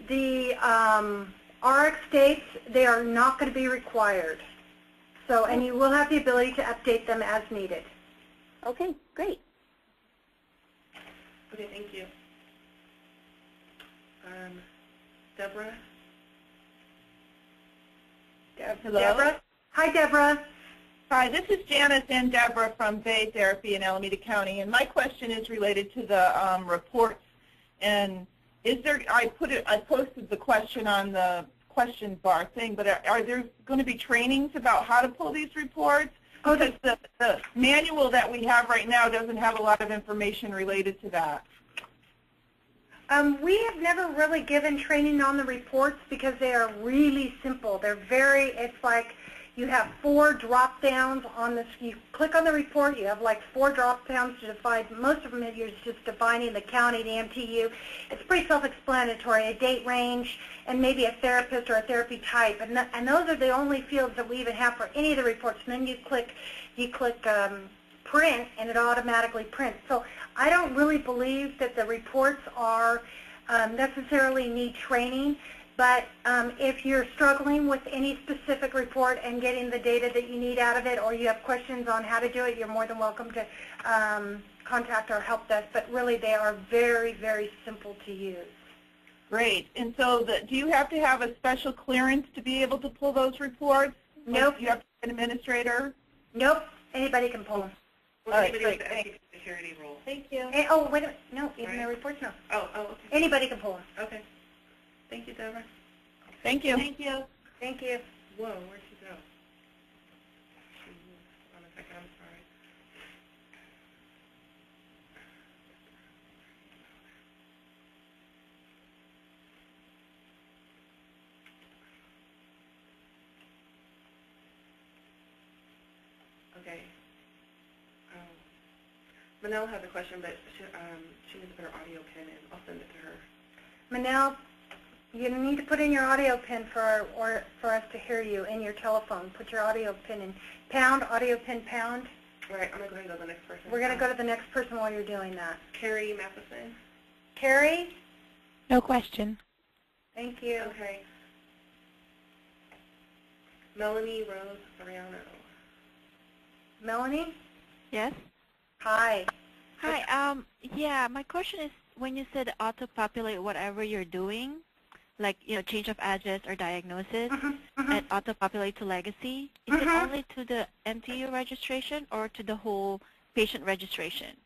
the RX dates, they are not going to be required. So, and you will have the ability to update them as needed. Okay, great. Okay, thank you. Deborah? Hello. Deborah? Hi, Deborah. Hi, this is Janice and Deborah from Bay Therapy in Alameda County, and my question is related to the reports and I posted the question on the question bar thing, but are there going to be trainings about how to pull these reports? Because the manual that we have right now doesn't have a lot of information related to that. We have never really given training on the reports because they are really simple. It's like you have 4 drop-downs on this. You click on the report, you have like 4 drop-downs to define. Most of them you're just defining the county, the MTU. It's pretty self-explanatory, a date range, and maybe a therapist or a therapy type. And those are the only fields that we even have for any of the reports. And then you click print, and it automatically prints. So I don't really believe that the reports are necessarily need training. But if you're struggling with any specific report and getting the data that you need out of it, or you have questions on how to do it, you're more than welcome to contact our help desk. But really, they are very, very simple to use. Great. And so do you have to have a special clearance to be able to pull those reports? Nope. Like you have to be an administrator? Nope. Anybody can pull them. Well, anybody with the security rule. Thank you. And, oh, wait a minute. No, even the reports, no. Oh, okay. Anybody can pull them. Okay. Thank you, Deborah. Thank you. Thank you. Thank you. Whoa, where'd she go? She moved. Hold on a second, I'm sorry. Okay. Manel has a question, but she needs to put her audio pin in. I'll send it to her. Manel, you need to put in your audio pin for us to hear you in your telephone. Put your audio pin in. Pound, audio pin, pound. All right, I'm going to go ahead and go to the next person. We're going to go to the next person while you're doing that. Carrie Matheson. Carrie? No question. Thank you. Okay. Melanie Rose Soriano. Melanie? Yes? Hi. Hi. Yeah, my question is, when you said auto-populate whatever you're doing, like, change of address or diagnosis, and auto-populate to legacy, is it only to the MTU registration or to the whole patient registration?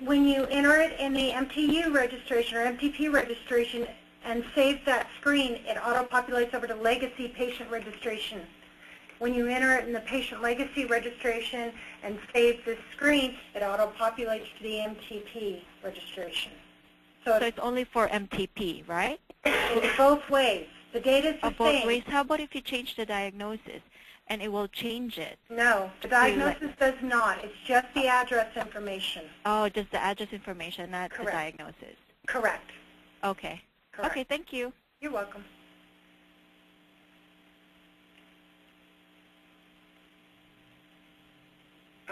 When you enter it in the MTU registration or MTP registration and save that screen, it auto-populates over to legacy patient registration. When you enter it in the patient legacy registration and save this screen, it auto-populates to the MTP registration. So it's only for MTP, right? It's both ways. The data's the same. Both ways. How about if you change the diagnosis and it will change it? No, the diagnosis does not. It's just the address information. Oh, just the address information, not Correct. the diagnosis. Correct. Okay. Correct. Okay, thank you. You're welcome.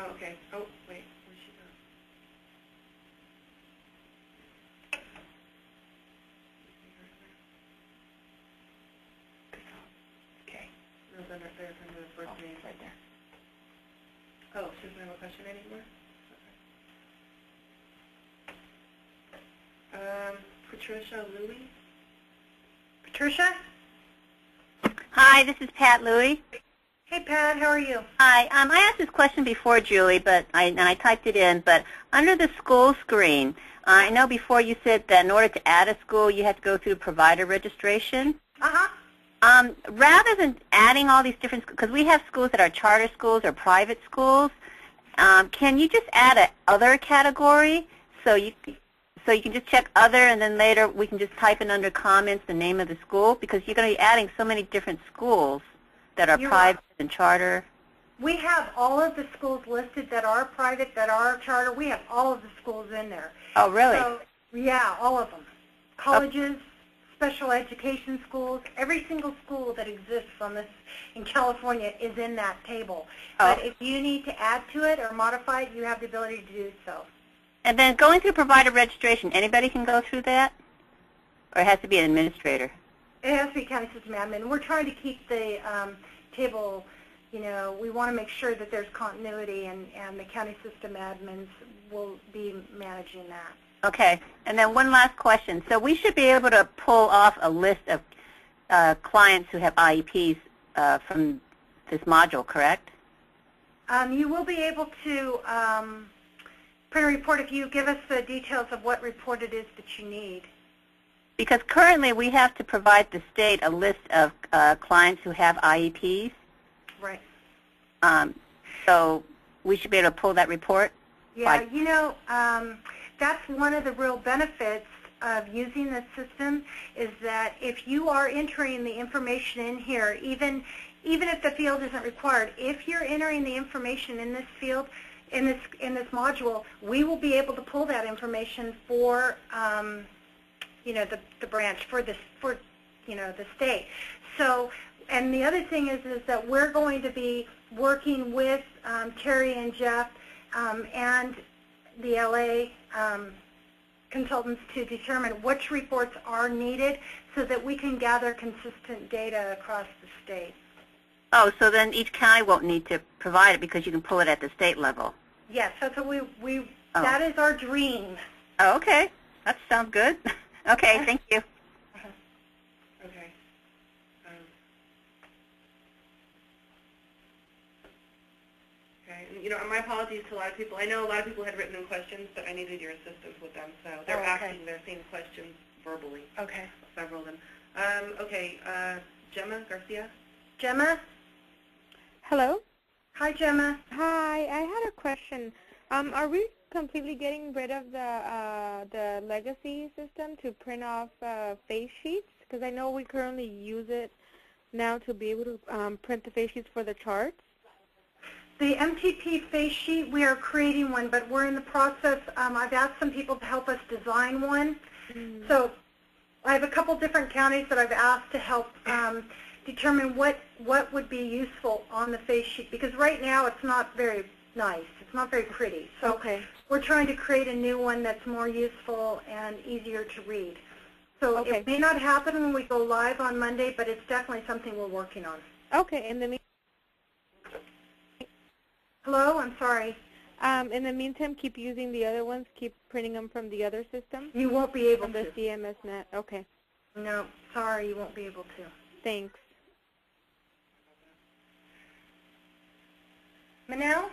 Oh, okay. Oh, wait. Where'd she go? Okay. No, it's under there, under the first name. Right there. Oh, she doesn't have a question anymore? Okay. Patricia Louie? Patricia? Hi, this is Pat Louie. Hey, Pat. How are you? Hi. I asked this question before, Julie, but I typed it in. But under the school screen, I know before you said that in order to add a school, you had to go through provider registration. Rather than adding all these different, because we have schools that are charter schools or private schools, can you just add a other category so you can just check other, and then later we can just type in under comments the name of the school, because you're going to be adding so many different schools that are private and charter? We have all of the schools listed that are private, that are charter. We have all of the schools in there. Oh, really? So, yeah, all of them. Colleges, special education schools, every single school that exists in California is in that table. But if you need to add to it or modify it, you have the ability to do so. And then going through provider registration, anybody can go through that? Or it has to be an administrator? It has to be county system admin. We're trying to keep the table, we want to make sure that there's continuity, and the county system admins will be managing that. Okay. And then one last question. So we should be able to pull off a list of clients who have IEPs from this module, correct? You will be able to print a report if you give us the details of what report it is that you need. Because currently we have to provide the state a list of clients who have IEPs. Right. So we should be able to pull that report? Yeah, you know, that's one of the real benefits of using this system is that if you are entering the information in here, even if the field isn't required, if you're entering the information in this field, in this module, we will be able to pull that information for you know, the branch for you know, the state. So, and the other thing is that we're going to be working with Terry and Jeff and the LA consultants to determine which reports are needed so that we can gather consistent data across the state. Oh, so then each county won't need to provide it because you can pull it at the state level. Yes, that's what that is our dream. Oh, okay. That sounds good. Okay, thank you. Okay. Okay, and, you know, my apologies to a lot of people. I know a lot of people had written in questions, but I needed your assistance with them, so they're asking their same questions verbally. Okay. Several of them. Okay, Gemma Garcia? Gemma? Hello? Hi, Gemma. Hi, I had a question. Are we completely getting rid of the legacy system to print off face sheets? Because I know we currently use it now to be able to print the face sheets for the charts. The MTP face sheet, we are creating one, but we're in the process. I've asked some people to help us design one. So I have a couple different counties that I've asked to help determine what would be useful on the face sheet, because right now it's not very nice. It's not very pretty. So we're trying to create a new one that's more useful and easier to read. So it may not happen when we go live on Monday, but it's definitely something we're working on. Okay, in the meantime. Hello, I'm sorry. In the meantime, keep using the other ones, keep printing them from the other system? You won't be able to. From the CMSNet, okay. No, sorry, you won't be able to. Thanks. Manel?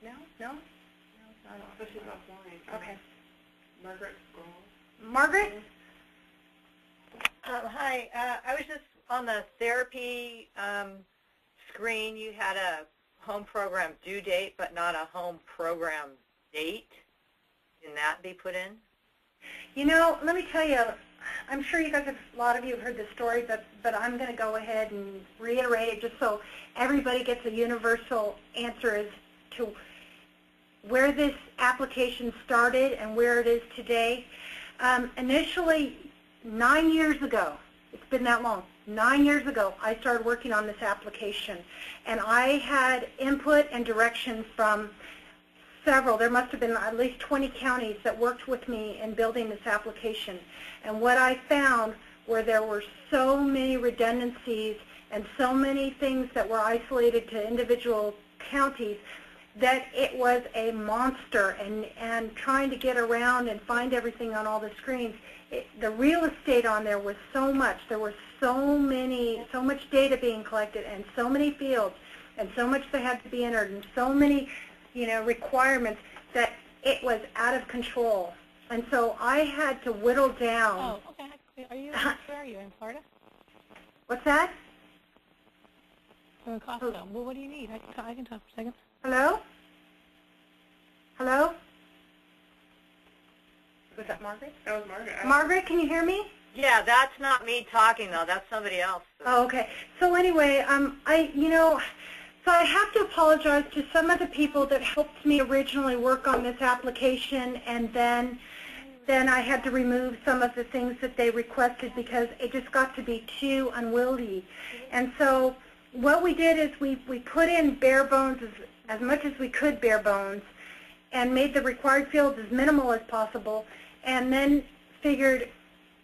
No? No? No, it's not on. So she's offline. Okay. Margaret Grohl. Margaret? Hi. I was just on the therapy screen. You had a home program due date, but not a home program date. Can that be put in? You know, let me tell you, I'm sure you guys have, a lot of you have heard this story, but I'm going to go ahead and reiterate it just so everybody gets a universal answer as to where this application started and where it is today. Initially, 9 years ago, it's been that long, 9 years ago, I started working on this application. And I had input and direction from several, there must have been at least 20 counties that worked with me in building this application. And what I found were there were so many redundancies and so many things that were isolated to individual counties that it was a monster, and trying to get around and find everything on all the screens. The real estate on there was so much. There were so much data being collected and so many fields and so much that had to be entered and so many, you know, requirements that it was out of control. And so I had to whittle down. Oh, okay. Are you, where are you, in Florida? What's that? Or in Costco. Well, what do you need? I can talk for a second. Hello? Hello? Was that Margaret? That was Margaret. Margaret, can you hear me? Yeah, that's not me talking, though. That's somebody else. Oh, okay. So anyway, so I have to apologize to some of the people that helped me originally work on this application, and then I had to remove some of the things that they requested because it just got to be too unwieldy. And so what we did is we put in bare bones, as much as we could bare bones, and made the required fields as minimal as possible, and then figured,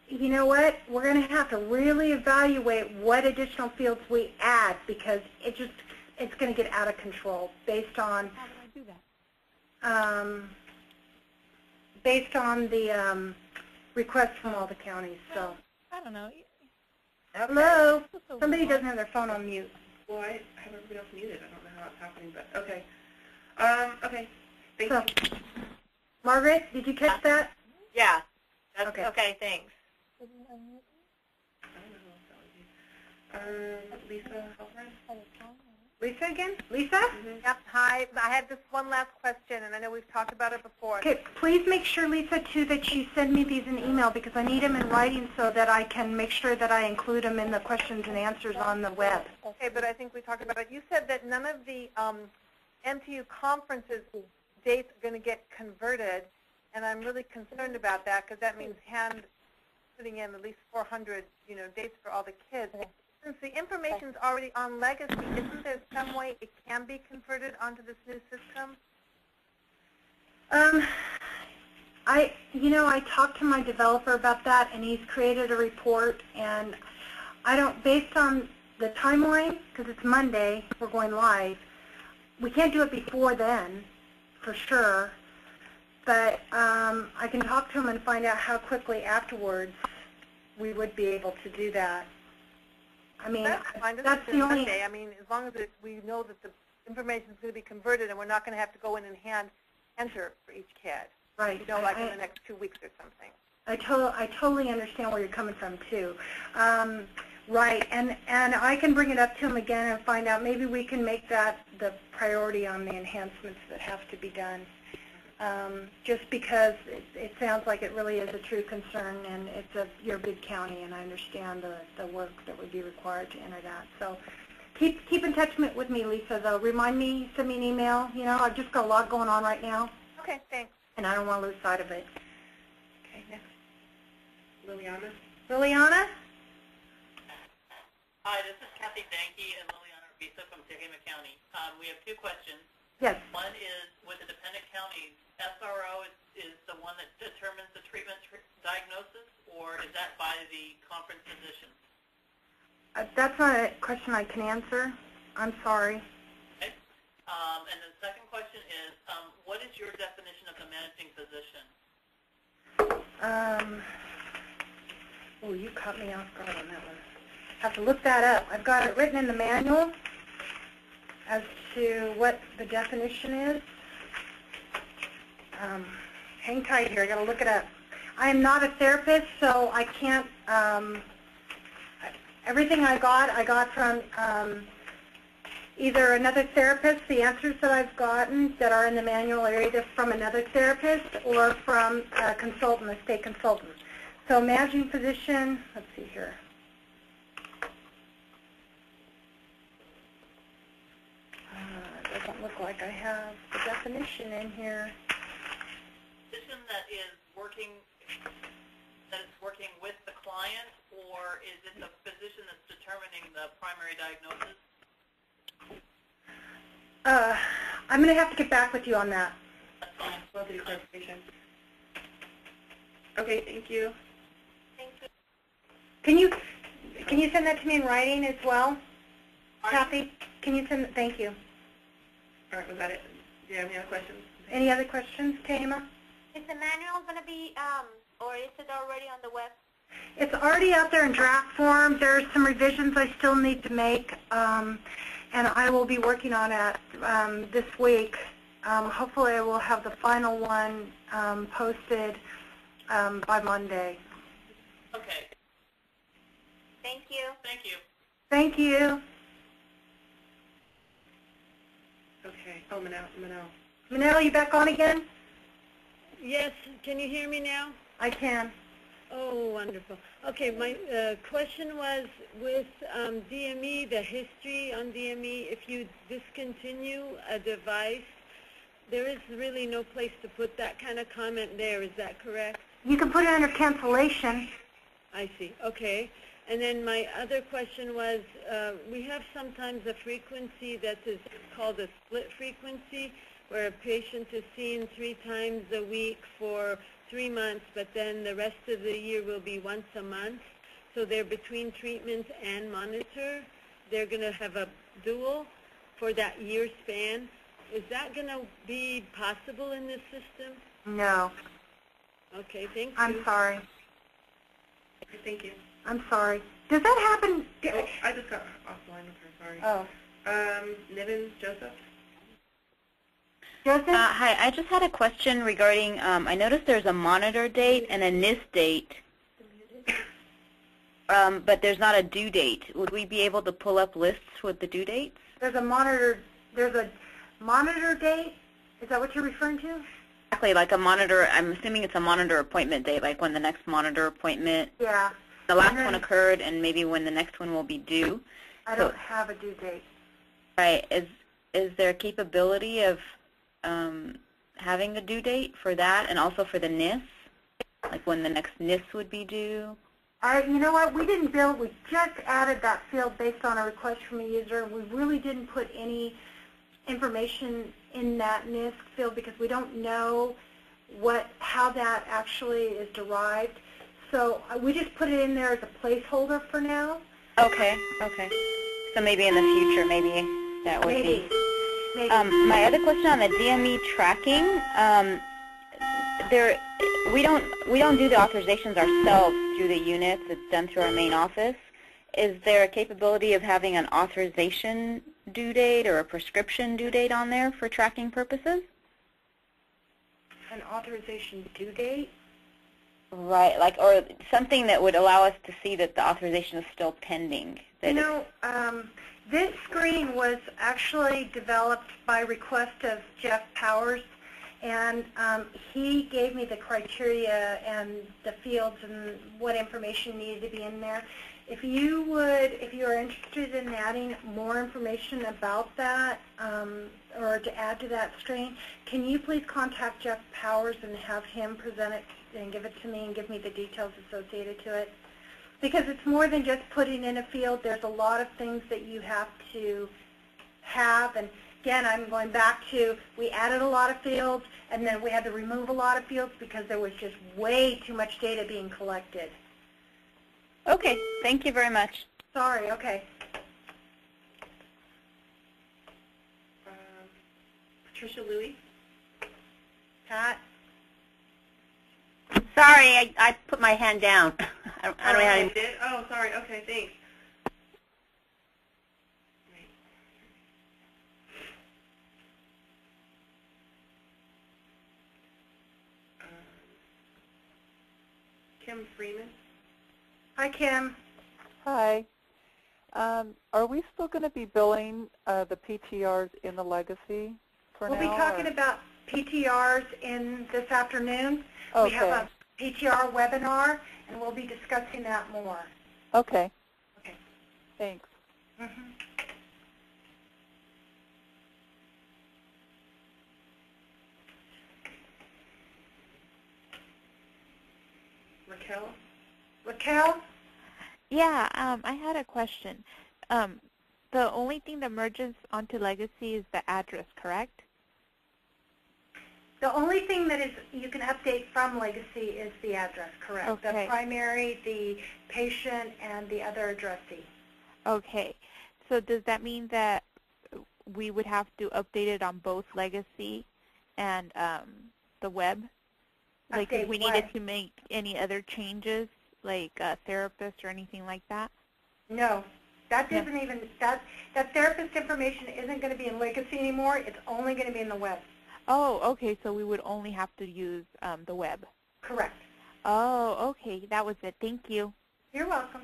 you know what, we're going to have to really evaluate what additional fields we add because it's going to get out of control based on How do I do that? Based on the requests from all the counties. So I don't know. hello, somebody doesn't have their phone on mute. Well, I have everybody else muted. I don't know how it's happening, but okay. Okay. Thank you. Margaret, did you catch that? Yeah. That's Okay. okay, thanks. I don't know if that would be. Lisa Halpern? Lisa again? Lisa? Yep. Hi. I had this one last question, and I know we've talked about it before. Okay, please make sure, Lisa, too, that you send me these in email because I need them in writing so that I can make sure that I include them in the questions and answers on the web. Okay, but I think we talked about it. You said that none of the MTU conferences dates are going to get converted, and I'm really concerned about that because that means putting in at least 400, dates for all the kids. Since the information's already on Legacy, isn't there some way it can be converted onto this new system? I talked to my developer about that, and he's created a report, and based on the timeline, because it's Monday, we're going live, we can't do it before then, for sure, but I can talk to him and find out how quickly afterwards we would be able to do that. I mean, that's fine. That's the only. Monday. I mean, as long as we know that the information is going to be converted, and we're not going to have to go in and hand enter for each kid. Right. Like in the next 2 weeks or something. I totally understand where you're coming from too. Right, and I can bring it up to him again and find out. Maybe we can make that the priority on the enhancements that have to be done. Just because it sounds like it really is a true concern, and you're a big county, and I understand the work that would be required to enter that. So keep in touch with me, Lisa, though. Remind me, send me an email. I've just got a lot going on right now. Okay, thanks. And I don't want to lose sight of it. Okay, next. Liliana? Liliana? Hi, this is Kathy Danke and Liliana Urbiza from Tehama County. We have two questions. Yes. One is, with the dependent counties, SRO is the one that determines the treatment diagnosis, or is that by the conference physician? That's not a question I can answer. I'm sorry. Okay. And the second question is, what is your definition of the managing physician? Oh, you caught me off guard on that one. Have to look that up. I've got it written in the manual as to what the definition is. Hang tight here. I got to look it up. I am not a therapist, so I can't. Everything I got from either another therapist. The answers that I've gotten that are in the manual are either from another therapist or from a consultant, a state consultant. So managing physician. Let's see here. Doesn't look like I have the definition in here. Physician that is working with the client, or is it the physician that's determining the primary diagnosis? I'm going to have to get back with you on that. That's fine. We'll do clarification. Okay, thank you. Thank you. Can you send that to me in writing as well, Pardon? Kathy? Can you send? Thank you. All right, was that it? Do you have any other questions? Any other questions, Tehama? Is the manual going to be, or is it already on the web? It's already out there in draft form. There's some revisions I still need to make, and I will be working on it this week. Hopefully I will have the final one posted by Monday. Okay. Thank you. Thank you. Thank you. Okay. Oh, Manel. Manel, you back on again? Yes, can you hear me now? I can. Oh, wonderful. Okay, my question was with DME, the history on DME, if you discontinue a device, there is really no place to put that kind of comment there. Is that correct? You can put it under cancellation. I see. Okay. And then my other question was, we have sometimes a frequency that is called a split frequency, where a patient is seen 3 times a week for 3 months, but then the rest of the year will be once a month. So they're between treatment and monitor. They're going to have a dual for that year span. Is that going to be possible in this system? No. Okay, thank you. I'm sorry. Okay, thank you. I'm sorry. Does that happen? Oh, I just got off the line with her, sorry. Oh. Nivens, Joseph? Joseph? Hi, I just had a question regarding, I noticed there's a monitor date and a NIST date. but there's not a due date. Would we be able to pull up lists with the due dates? There's a monitor date? Is that what you're referring to? Exactly, like a monitor. I'm assuming it's a monitor appointment date, like when the next monitor appointment. Yeah. The last one occurred, and maybe when the next one will be due. I don't have a due date. Right. Is there capability of having a due date for that, and also for the NIS, like when the next NIS would be due? You know what? We didn't build. We just added that field based on a request from a user. We really didn't put any information in that NIS field because we don't know how that actually is derived. So we just put it in there as a placeholder for now. Okay. Okay. So maybe in the future, maybe that would be. Maybe. My other question on the DME tracking, we don't do the authorizations ourselves through the units. It's done through our main office. Is there a capability of having an authorization due date or a prescription due date on there for tracking purposes? An authorization due date? Right, like, or something that would allow us to see that the authorization is still pending. You know, this screen was actually developed by request of Jeff Powers, and he gave me the criteria and the fields and what information needed to be in there. If you are interested in adding more information about that or to add to that screen, can you please contact Jeff Powers and have him present it and give it to me and give me the details associated to it? Because it's more than just putting in a field. There's a lot of things that you have to have. And again, I'm going back to, we added a lot of fields, and then we had to remove a lot of fields because there was just way too much data being collected. Okay, thank you very much. Sorry, okay. Patricia Louie. Pat? Sorry, I put my hand down. I don't know how to... did? Oh, sorry. Okay, thanks. Kim Freeman. Hi, Kim. Hi. Are we still going to be billing the PTRs in the legacy for now? We'll be talking about PTRs in this afternoon. Okay. We have a PTR webinar, and we'll be discussing that more. Okay. Okay. Thanks. Mm-hmm. Raquel? Raquel? Yeah, I had a question. The only thing that merges onto Legacy is the address, correct? The only thing that you can update from Legacy is the address, correct? Okay. The primary, the patient, and the other addressee. Okay. So does that mean that we would have to update it on both Legacy and the web? Like if we needed to make any other changes, like therapist or anything like that? No. That doesn't even, that therapist information isn't going to be in Legacy anymore. It's only going to be in the web. Oh, okay. So we would only have to use the web. Correct. Oh, okay. That was it. Thank you. You're welcome.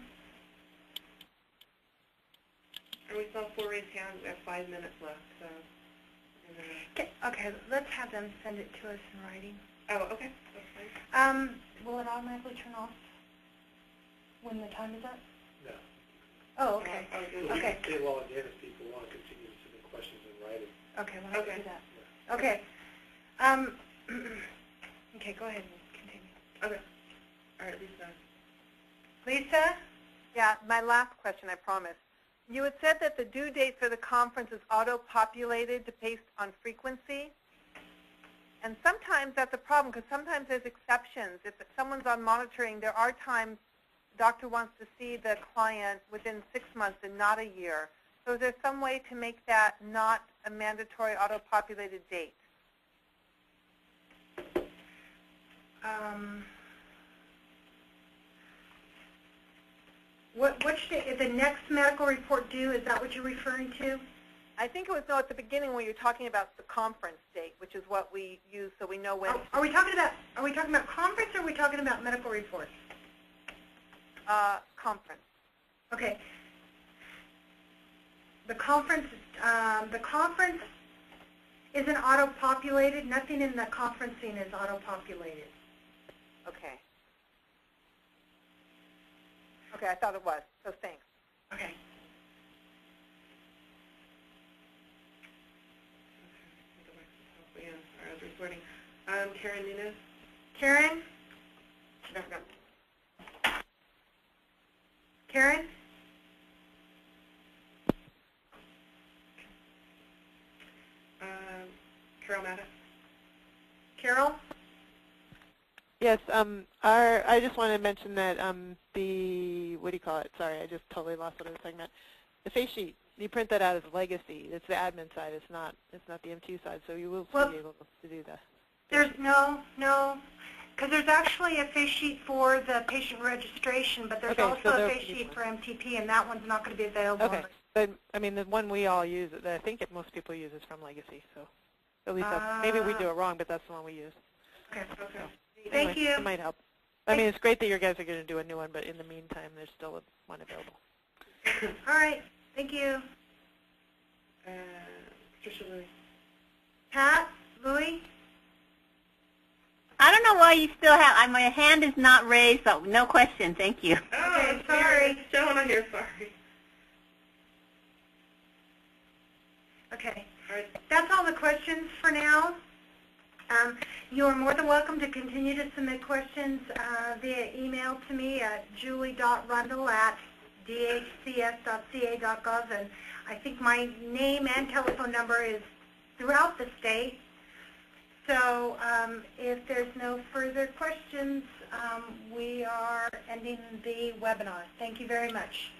And we saw 4 raised hands. We have 5 minutes left, so. Okay, let's have them send it to us in writing. Oh, okay. That's fine. Will it automatically turn off when the time is up? No. Oh, okay. Okay. Stay log in if people want to continue to submit questions in writing. Okay, well, let's do that. Yeah. Okay. Okay, go ahead and continue. Okay. All right, Lisa. Lisa? Yeah, my last question, I promise. You had said that the due date for the conference is auto-populated based on frequency. And sometimes that's a problem because sometimes there's exceptions. If someone's on monitoring, there are times the doctor wants to see the client within 6 months and not a year. So is there some way to make that not a mandatory auto-populated date? What should the next medical report do? Is that what you're referring to? I think it was at the beginning when you're talking about the conference date, which is what we use so we know when. Are we talking about conference or are we talking about medical reports? conference. Okay. The conference isn't auto-populated. Nothing in the conferencing is auto-populated. Okay. Okay, I thought it was, so thanks. Okay. Yeah, sorry, I was recording. Karen Nunes. Karen? No. Karen? Carol Maddox. Carol? Yes, I just wanted to mention that the, what do you call it? Sorry, I just totally lost what I was talking about. The face sheet, you print that out as legacy. It's the admin side. It's not the MTU side. So you will be able to do that. There's no, because there's actually a face sheet for the patient registration, but there's also a face sheet for MTP, and that one's not going to be available. Okay, but I mean the one we all use, that I think most people use, is from Legacy. So at least maybe we do it wrong, but that's the one we use. Okay. So, Thank anyway, you. It might help. I mean, it's great that you guys are going to do a new one, but in the meantime, there's still one available. All right. Thank you. Patricia Louis. Pat? Louis? I don't know why you still have, my hand is not raised, but no question. Thank you. Oh, Okay, sorry. Showing on here, sorry. Okay. All right. That's all the questions for now. You're more than welcome to continue to submit questions via email to me at julie.rundle@dhcs.ca.gov, and I think my name and telephone number is throughout the state. So if there's no further questions, we are ending the webinar. Thank you very much.